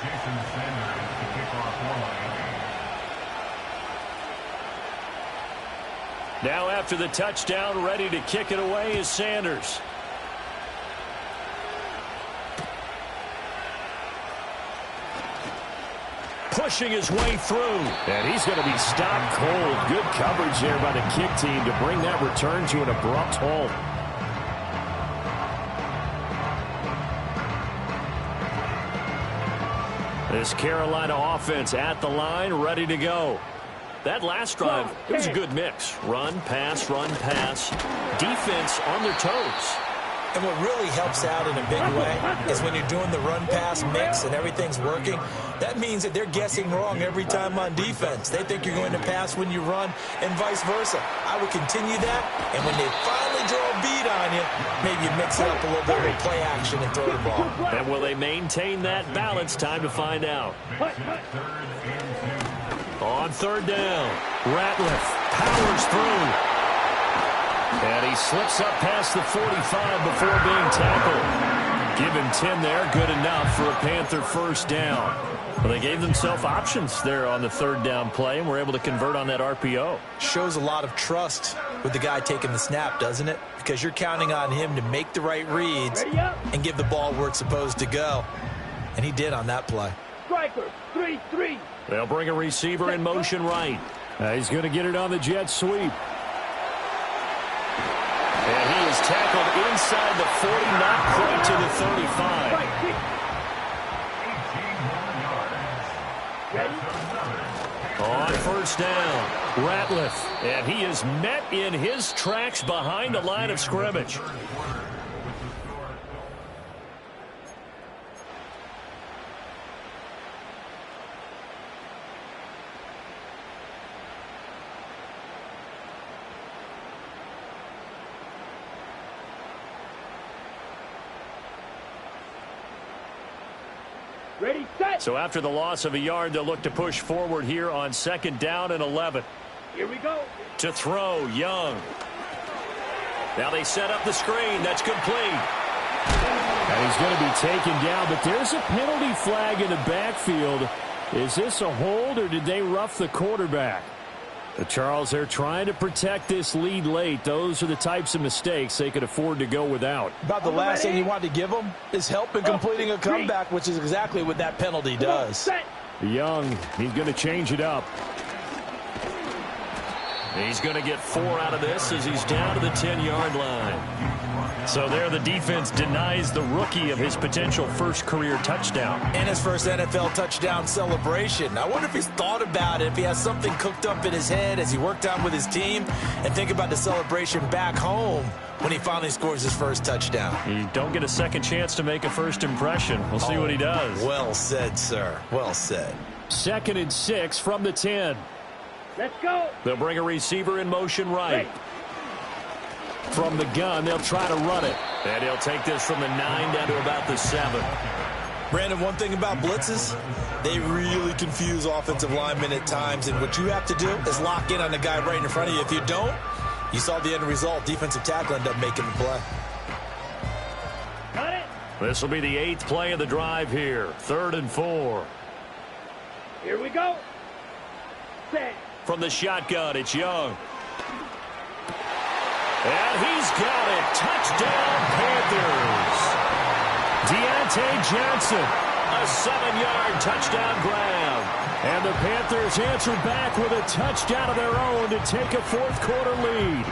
Jason Sanders to kick off line. Now after the touchdown, ready to kick it away is Sanders. pushing his way through. And he's going to be stopped cold. Good coverage there by the kick team to bring that return to an abrupt halt. This Carolina offense at the line, ready to go. That last drive, it was a good mix. Run, pass, defense on their toes. And what really helps out in a big way is when you're doing the run-pass mix and everything's working, that means that they're guessing wrong every time on defense. They think you're going to pass when you run and vice versa. I would continue that, and when they finally draw a beat on you, maybe you mix it up a little bit with play action and throw the ball. And will they maintain that balance? Time to find out. On third down, Ratliff powers through. And he slips up past the 45 before being tackled. Give him 10 there, good enough for a Panther first down. Well, they gave themselves options there on the third down play, and were able to convert on that RPO. Shows a lot of trust with the guy taking the snap, doesn't it? Because you're counting on him to make the right reads and give the ball where it's supposed to go. And he did on that play. Striker, 3-3. They'll bring a receiver in motion right. He's going to get it on the jet sweep. And he is tackled inside the 40, not quite to the 35. On first down, Ratliff. And he is met in his tracks behind the line of scrimmage. Ready, set. So after the loss of a yard, they'll look to push forward here on second down and 11. Here we go. To throw, Young. Now they set up the screen. That's complete. And he's going to be taken down, but there's a penalty flag in the backfield. Is this a hold, or did they rough the quarterback? Charles, they're trying to protect this lead late. Those are the types of mistakes they could afford to go without. About the last thing you want to give them is help in completing a comeback, which is exactly what that penalty does. Young, he's going to change it up. He's going to get 4 out of this as he's down to the 10-yard line. So there the defense denies the rookie of his potential first career touchdown. And his first NFL touchdown celebration. I wonder if he's thought about it, if he has something cooked up in his head as he worked out with his team, and think about the celebration back home when he finally scores his first touchdown. You don't get a second chance to make a first impression. We'll see what he does. Well said, sir. Well said. 2nd and 6 from the 10. Let's go. They'll bring a receiver in motion right. From the gun, they'll try to run it. And he'll take this from the 9 down to about the 7. Brandon, one thing about blitzes, they really confuse offensive linemen at times. And what you have to do is lock in on the guy right in front of you. If you don't, you saw the end result. Defensive tackle ended up making the play. Got it. This will be the 8th play of the drive here. 3rd and 4. Here we go. Set. From the shotgun, it's Young. And he's got it. Touchdown, Panthers. Deontay Johnson, a 7-yard touchdown grab. And the Panthers answer back with a touchdown of their own to take a 4th quarter lead.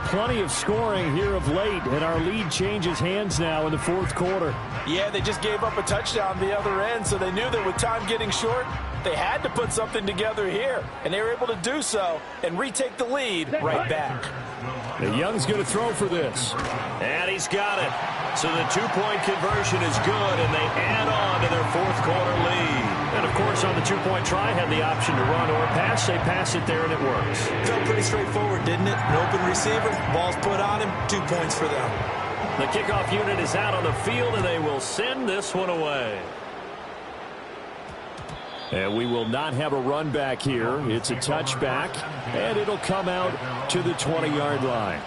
Plenty of scoring here of late, and our lead changes hands now in the 4th quarter. Yeah, they just gave up a touchdown the other end, so they knew that with time getting short, they had to put something together here, and they were able to do so and retake the lead right back. The Young's going to throw for this. And he's got it. So the 2-point conversion is good, and they add on to their 4th quarter lead. And, of course, on the 2-point try, had the option to run or pass. They pass it there, and it works. Felt pretty straightforward, didn't it? An open receiver, ball's put on him, 2 points for them. The kickoff unit is out on the field, and they will send this one away. And we will not have a run back here. It's a touchback, and it'll come out to the 20-yard line.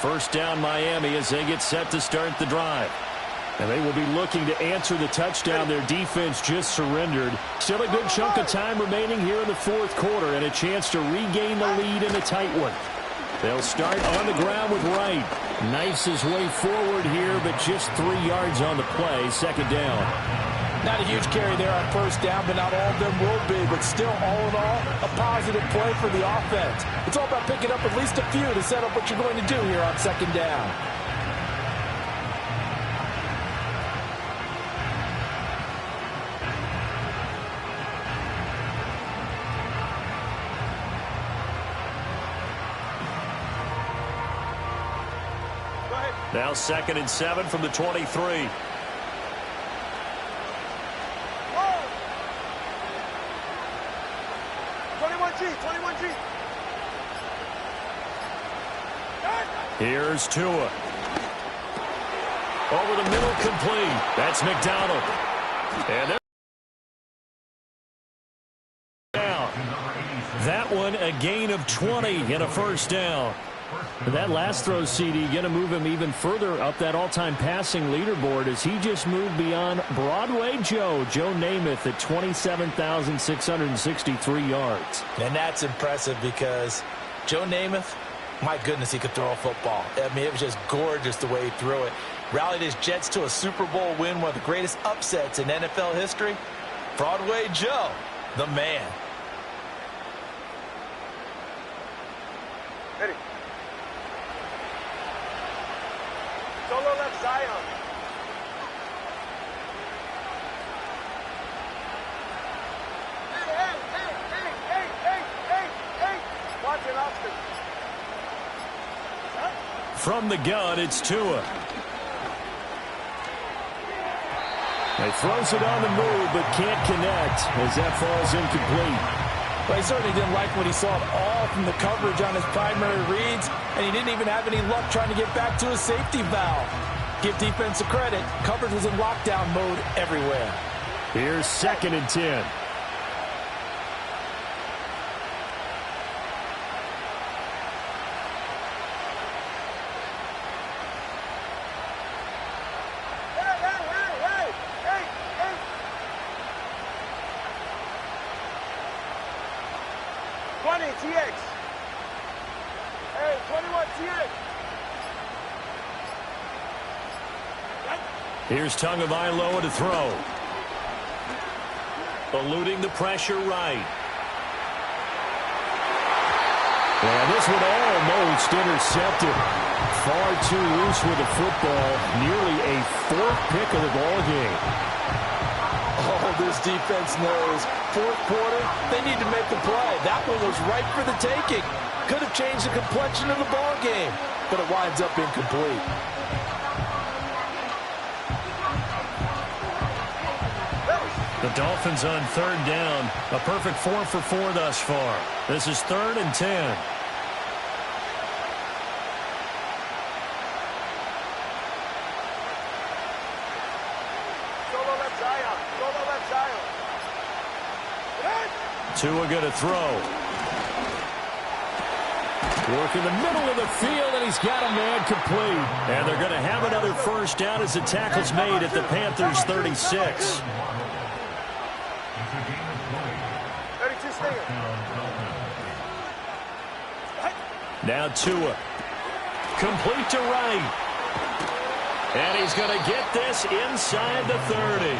First down, Miami, as they get set to start the drive. And they will be looking to answer the touchdown their defense just surrendered. Still a good chunk of time remaining here in the 4th quarter, and a chance to regain the lead in a tight one. They'll start on the ground with Wright. Knifes his way forward here, but just 3 yards on the play. Second down. Not a huge carry there on first down, but not all of them will be. But still, all in all, a positive play for the offense. It's all about picking up at least a few to set up what you're going to do here on second down. Now 2nd and 7 from the 23. 21G. Here's Tua. Over the middle, complete. That's McDonald. And they're down. That one, a gain of 20 and a first down. That last throw, CD, going to move him even further up that all-time passing leaderboard as he just moved beyond Broadway Joe Namath at 27,663 yards. And that's impressive because Joe Namath, my goodness, he could throw a football. I mean, it was just gorgeous the way he threw it. Rallied his Jets to a Super Bowl win, one of the greatest upsets in NFL history. Broadway Joe, the man. Ready. Solo left Zion. Hey. Watch it, Austin. From the gun, it's Tua. He throws it on the move, but can't connect as that falls incomplete. Well, he certainly didn't like what he saw at all from the coverage on his primary reads, and he didn't even have any luck trying to get back to his safety valve. Give defense a credit. Coverage was in lockdown mode everywhere. Here's 2nd and 10. TX. Hey, 21 TX. Here's Tagovailoa to throw. Eluding the pressure right. And this one almost intercepted. Far too loose with the football. Nearly a 4th pick of the ball game. Oh, this defense knows. 4th quarter, they need to make the play. That one was right for the taking. Could have changed the complexion of the ball game, but it winds up incomplete. The Dolphins on 3rd down. A perfect 4 for 4 thus far. This is 3rd and 10. Tua going to throw. Work in the middle of the field, and he's got a man complete. And they're going to have another first down as the tackle's made at the Panthers' 36. 32 Stinger. Now Tua. Complete to Wright. And he's going to get this inside the 30.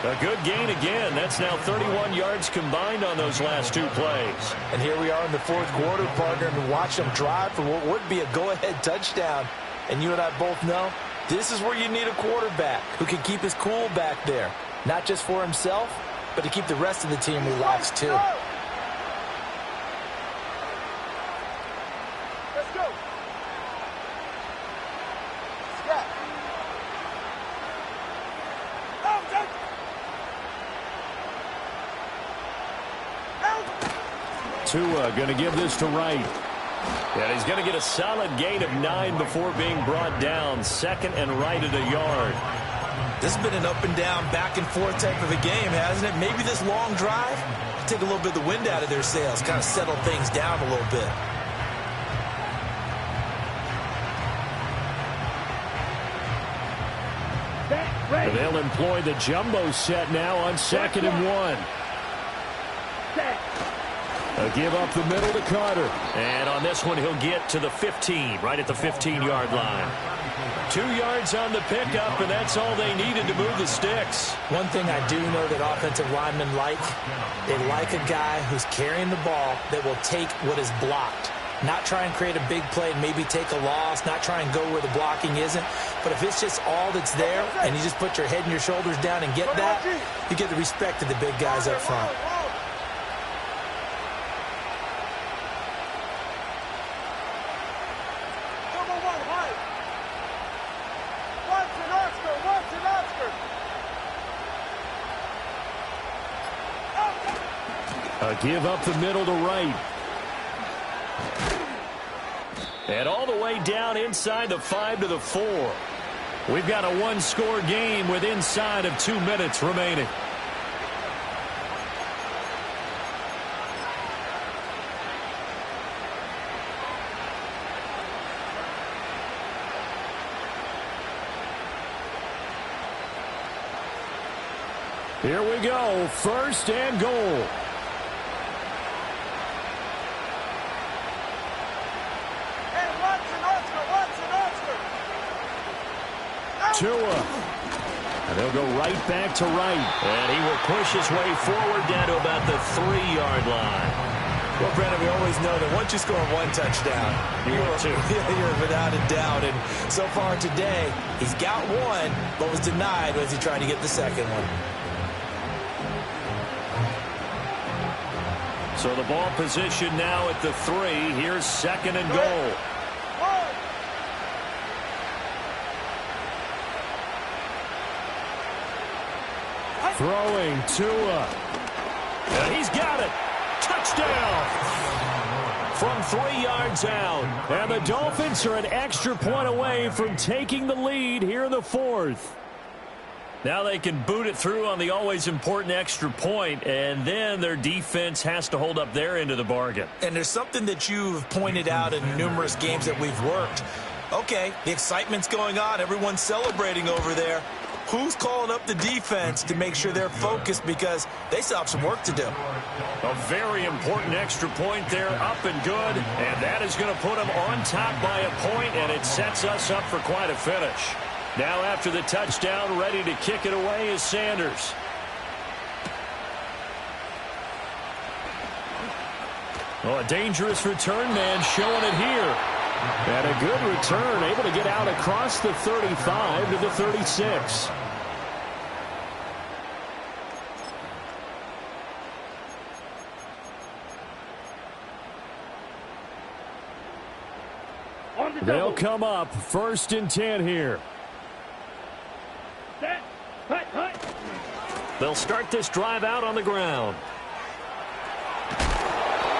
A good gain again. That's now 31 yards combined on those last 2 plays. And here we are in the 4th quarter, partner, and watch them drive for what would be a go-ahead touchdown. And you and I both know this is where you need a quarterback who can keep his cool back there. Not just for himself, but to keep the rest of the team relaxed too. Let's go. Scott. Tua going to give this to Wright. And he's going to get a solid gain of 9 before being brought down. 2nd and right at a yard. This has been an up and down, back and forth type of a game, hasn't it? Maybe this long drive take a little bit of the wind out of their sails, kind of settle things down a little bit. And they'll employ the jumbo set now on 2nd and 1. A give up the middle to Carter. And on this one, he'll get to the 15, right at the 15-yard line. 2 yards on the pickup, and that's all they needed to move the sticks. One thing I do know that offensive linemen like, they like a guy who's carrying the ball that will take what is blocked. Not try and create a big play and maybe take a loss, not try and go where the blocking isn't. But if it's just all that's there and you just put your head and your shoulders down and get that, you get the respect of the big guys up front. A give up the middle to right. And all the way down inside the 5 to the 4. We've got a one-score game with inside of 2 minutes remaining. Here we go. First and goal. Tua. And they'll go right back to right. And he will push his way forward down to about the 3-yard line. Well, Brandon, we always know that once you score one touchdown, you're without a doubt. And so far today, he's got one, but was denied as he tried to get the second one. So the ball position now at the 3. Here's second and goal. Throwing Tua. And he's got it. Touchdown. From 3 yards out. And the Dolphins are an extra point away from taking the lead here in the 4th. Now they can boot it through on the always important extra point, and then their defense has to hold up their end of the bargain. And there's something that you've pointed out in numerous games that we've worked. Okay, the excitement's going on. Everyone's celebrating over there. Who's calling up the defense to make sure they're focused because they still have some work to do? A very important extra point there, up and good, and that is going to put them on top by a point, and it sets us up for quite a finish. Now after the touchdown, ready to kick it away is Sanders. Oh, a dangerous return man showing it here. And a good return, able to get out across the 35 to the 36. They'll come up first and 10 here. They'll start this drive out on the ground.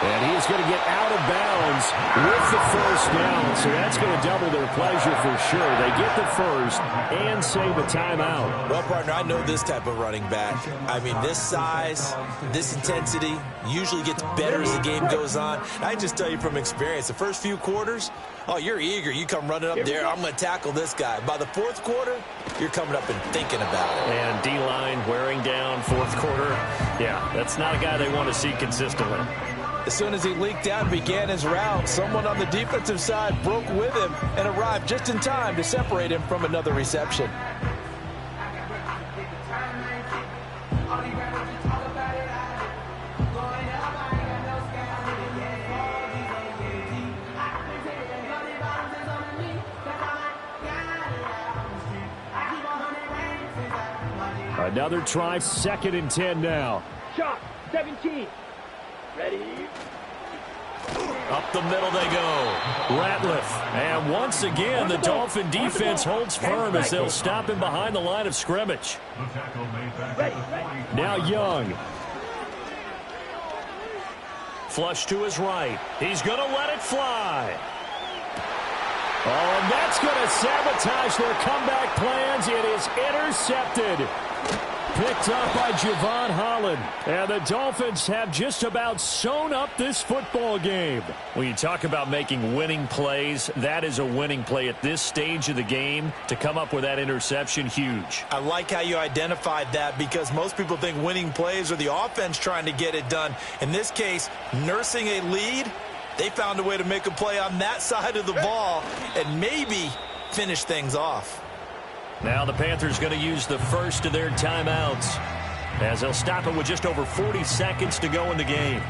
And he is going to get out of bounds with the first down, so that's going to double their pleasure for sure. They get the first and save a timeout. Well, partner, I know this type of running back. I mean, this size, this intensity usually gets better as the game goes on. I just tell you from experience, the first few quarters, oh, you're eager. You come running up there, I'm going to tackle this guy. By the fourth quarter, you're coming up and thinking about it. And D-line wearing down fourth quarter. Yeah, that's not a guy they want to see consistently. As soon as he leaked out and began his route, someone on the defensive side broke with him and arrived just in time to separate him from another reception. Another try, second and 10 now. Shot, 17. Ready? Up the middle they go. Ratliff. And once again, the Dolphin defense holds firm as they'll stop him behind the line of scrimmage. Now Young. Flush to his right. He's going to let it fly. Oh, and that's going to sabotage their comeback plans. It is intercepted. Picked up by Javon Holland. And the Dolphins have just about sewn up this football game. When you talk about making winning plays, that is a winning play at this stage of the game. To come up with that interception, huge. I like how you identified that because most people think winning plays are the offense trying to get it done. In this case, nursing a lead, they found a way to make a play on that side of the ball and maybe finish things off. Now the Panthers going to use the first of their timeouts as they'll stop it with just over 40 seconds to go in the game.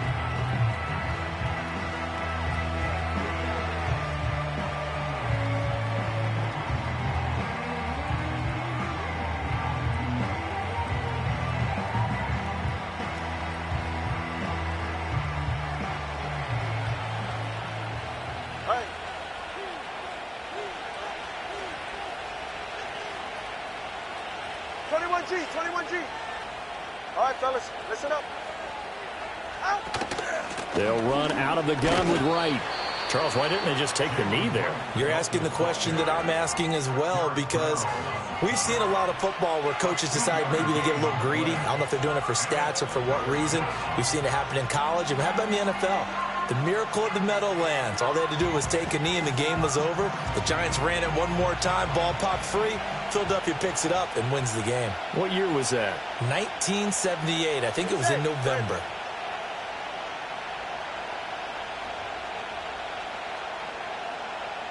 All right, fellas, listen up. They'll run out of the gun with Wright. Charles, why didn't they just take the knee there? You're asking the question that I'm asking as well because we've seen a lot of football where coaches decide maybe they get a little greedy. I don't know if they're doing it for stats or for what reason. We've seen it happen in college. And how about in the NFL? The miracle of the Meadowlands. All they had to do was take a knee and the game was over. The Giants ran it one more time. Ball popped free. Philadelphia picks it up and wins the game. What year was that? 1978. I think it was in November.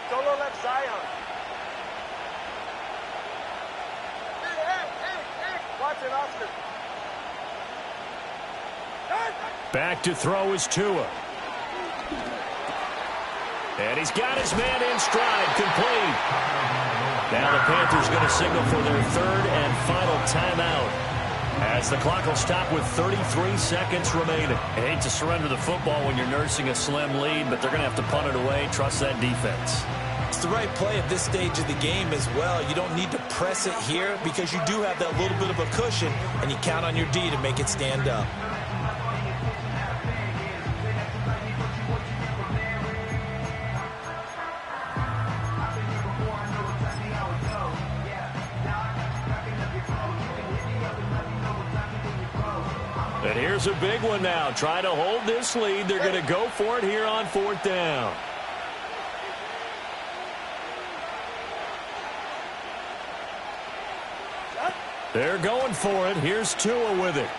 Solo left Zion. Hey. Watch it, Oscar. Back to throw is Tua. And he's got his man in stride, complete. Now the Panthers going to signal for their third and final timeout as the clock will stop with 33 seconds remaining. I hate to surrender the football when you're nursing a slim lead, but they're going to have to punt it away. Trust that defense. It's the right play at this stage of the game as well. You don't need to press it here because you do have that little bit of a cushion, and you count on your D to make it stand up. And here's a big one now. Trying to hold this lead. They're going to go for it here on fourth down. They're going for it. Here's Tua with it.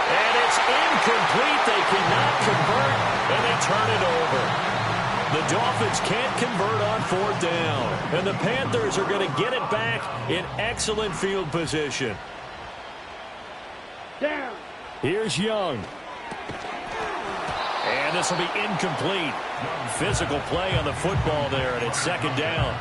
And it's incomplete. They cannot convert, and they turn it over. The Dolphins can't convert on fourth down. And the Panthers are going to get it back in excellent field position. Down. Here's Young. And this will be incomplete. Physical play on the football there, and it's second down.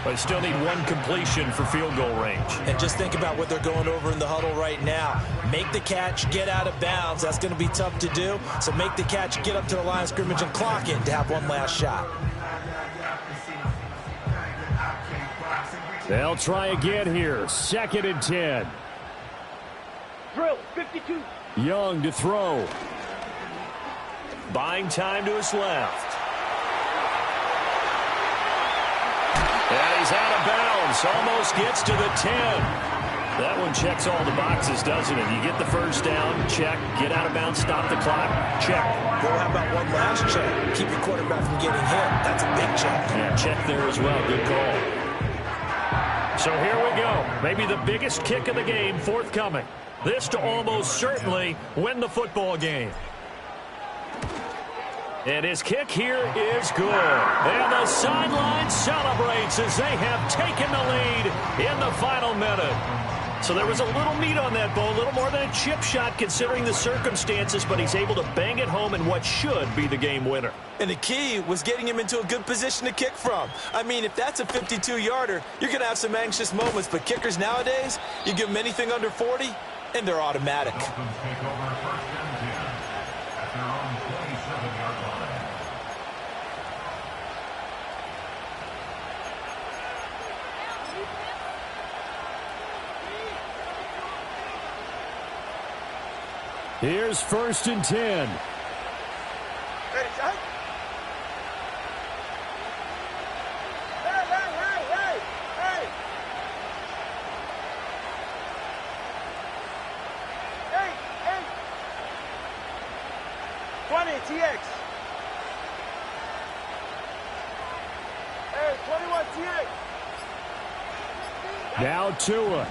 But still need one completion for field goal range. And just think about what they're going over in the huddle right now. Make the catch, get out of bounds. That's going to be tough to do. So make the catch, get up to the line of scrimmage, and clock it to have one last shot. They'll try again here. Second and 10. Drill, 52. Young to throw. Buying time to his left. And he's out of bounds. Almost gets to the 10. That one checks all the boxes, doesn't it? You get the first down, check. Get out of bounds, stop the clock, check. Well, how about one last check? Keep your quarterback from getting hit. That's a big check. Yeah, check there as well. Good call. So here we go. Maybe the biggest kick of the game forthcoming. This to almost certainly win the football game. And his kick here is good. And the sideline celebrates as they have taken the lead in the final minute. So there was a little meat on that bone, a little more than a chip shot considering the circumstances, but he's able to bang it home in what should be the game winner. And the key was getting him into a good position to kick from. I mean, if that's a 52-yarder, you're going to have some anxious moments, but kickers nowadays, you give them anything under 40, and they're automatic. Dolphins take over first and 10 at their own 27-yard line. Here's first and 10. Ready, John? Hey! 20, TX. Hey, 21, TX. Now Tua.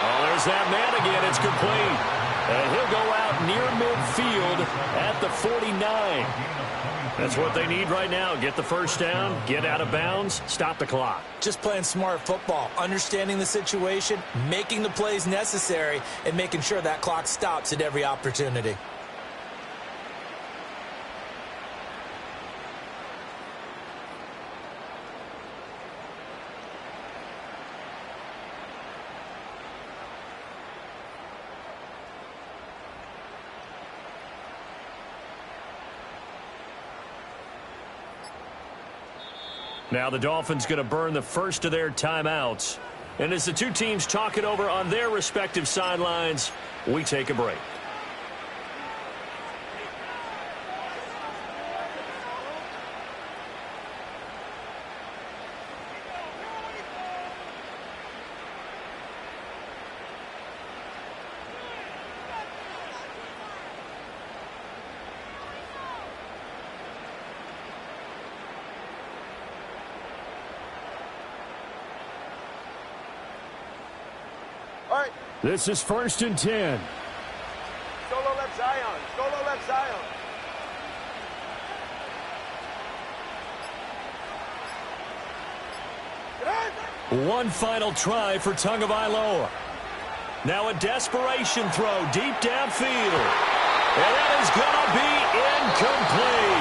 Oh, there's that man again. It's complete. And he'll go out near midfield at the 49. That's what they need right now. Get the first down, get out of bounds, stop the clock. Just playing smart football, understanding the situation, making the plays necessary, and making sure that clock stops at every opportunity. Now the Dolphins going to burn the first of their timeouts. And as the two teams talk it over on their respective sidelines, we take a break. All right. This is 1st and 10. Solo left Zion. Solo left Zion. One final try for Tagovailoa. Now a desperation throw deep downfield. And that is going to be incomplete.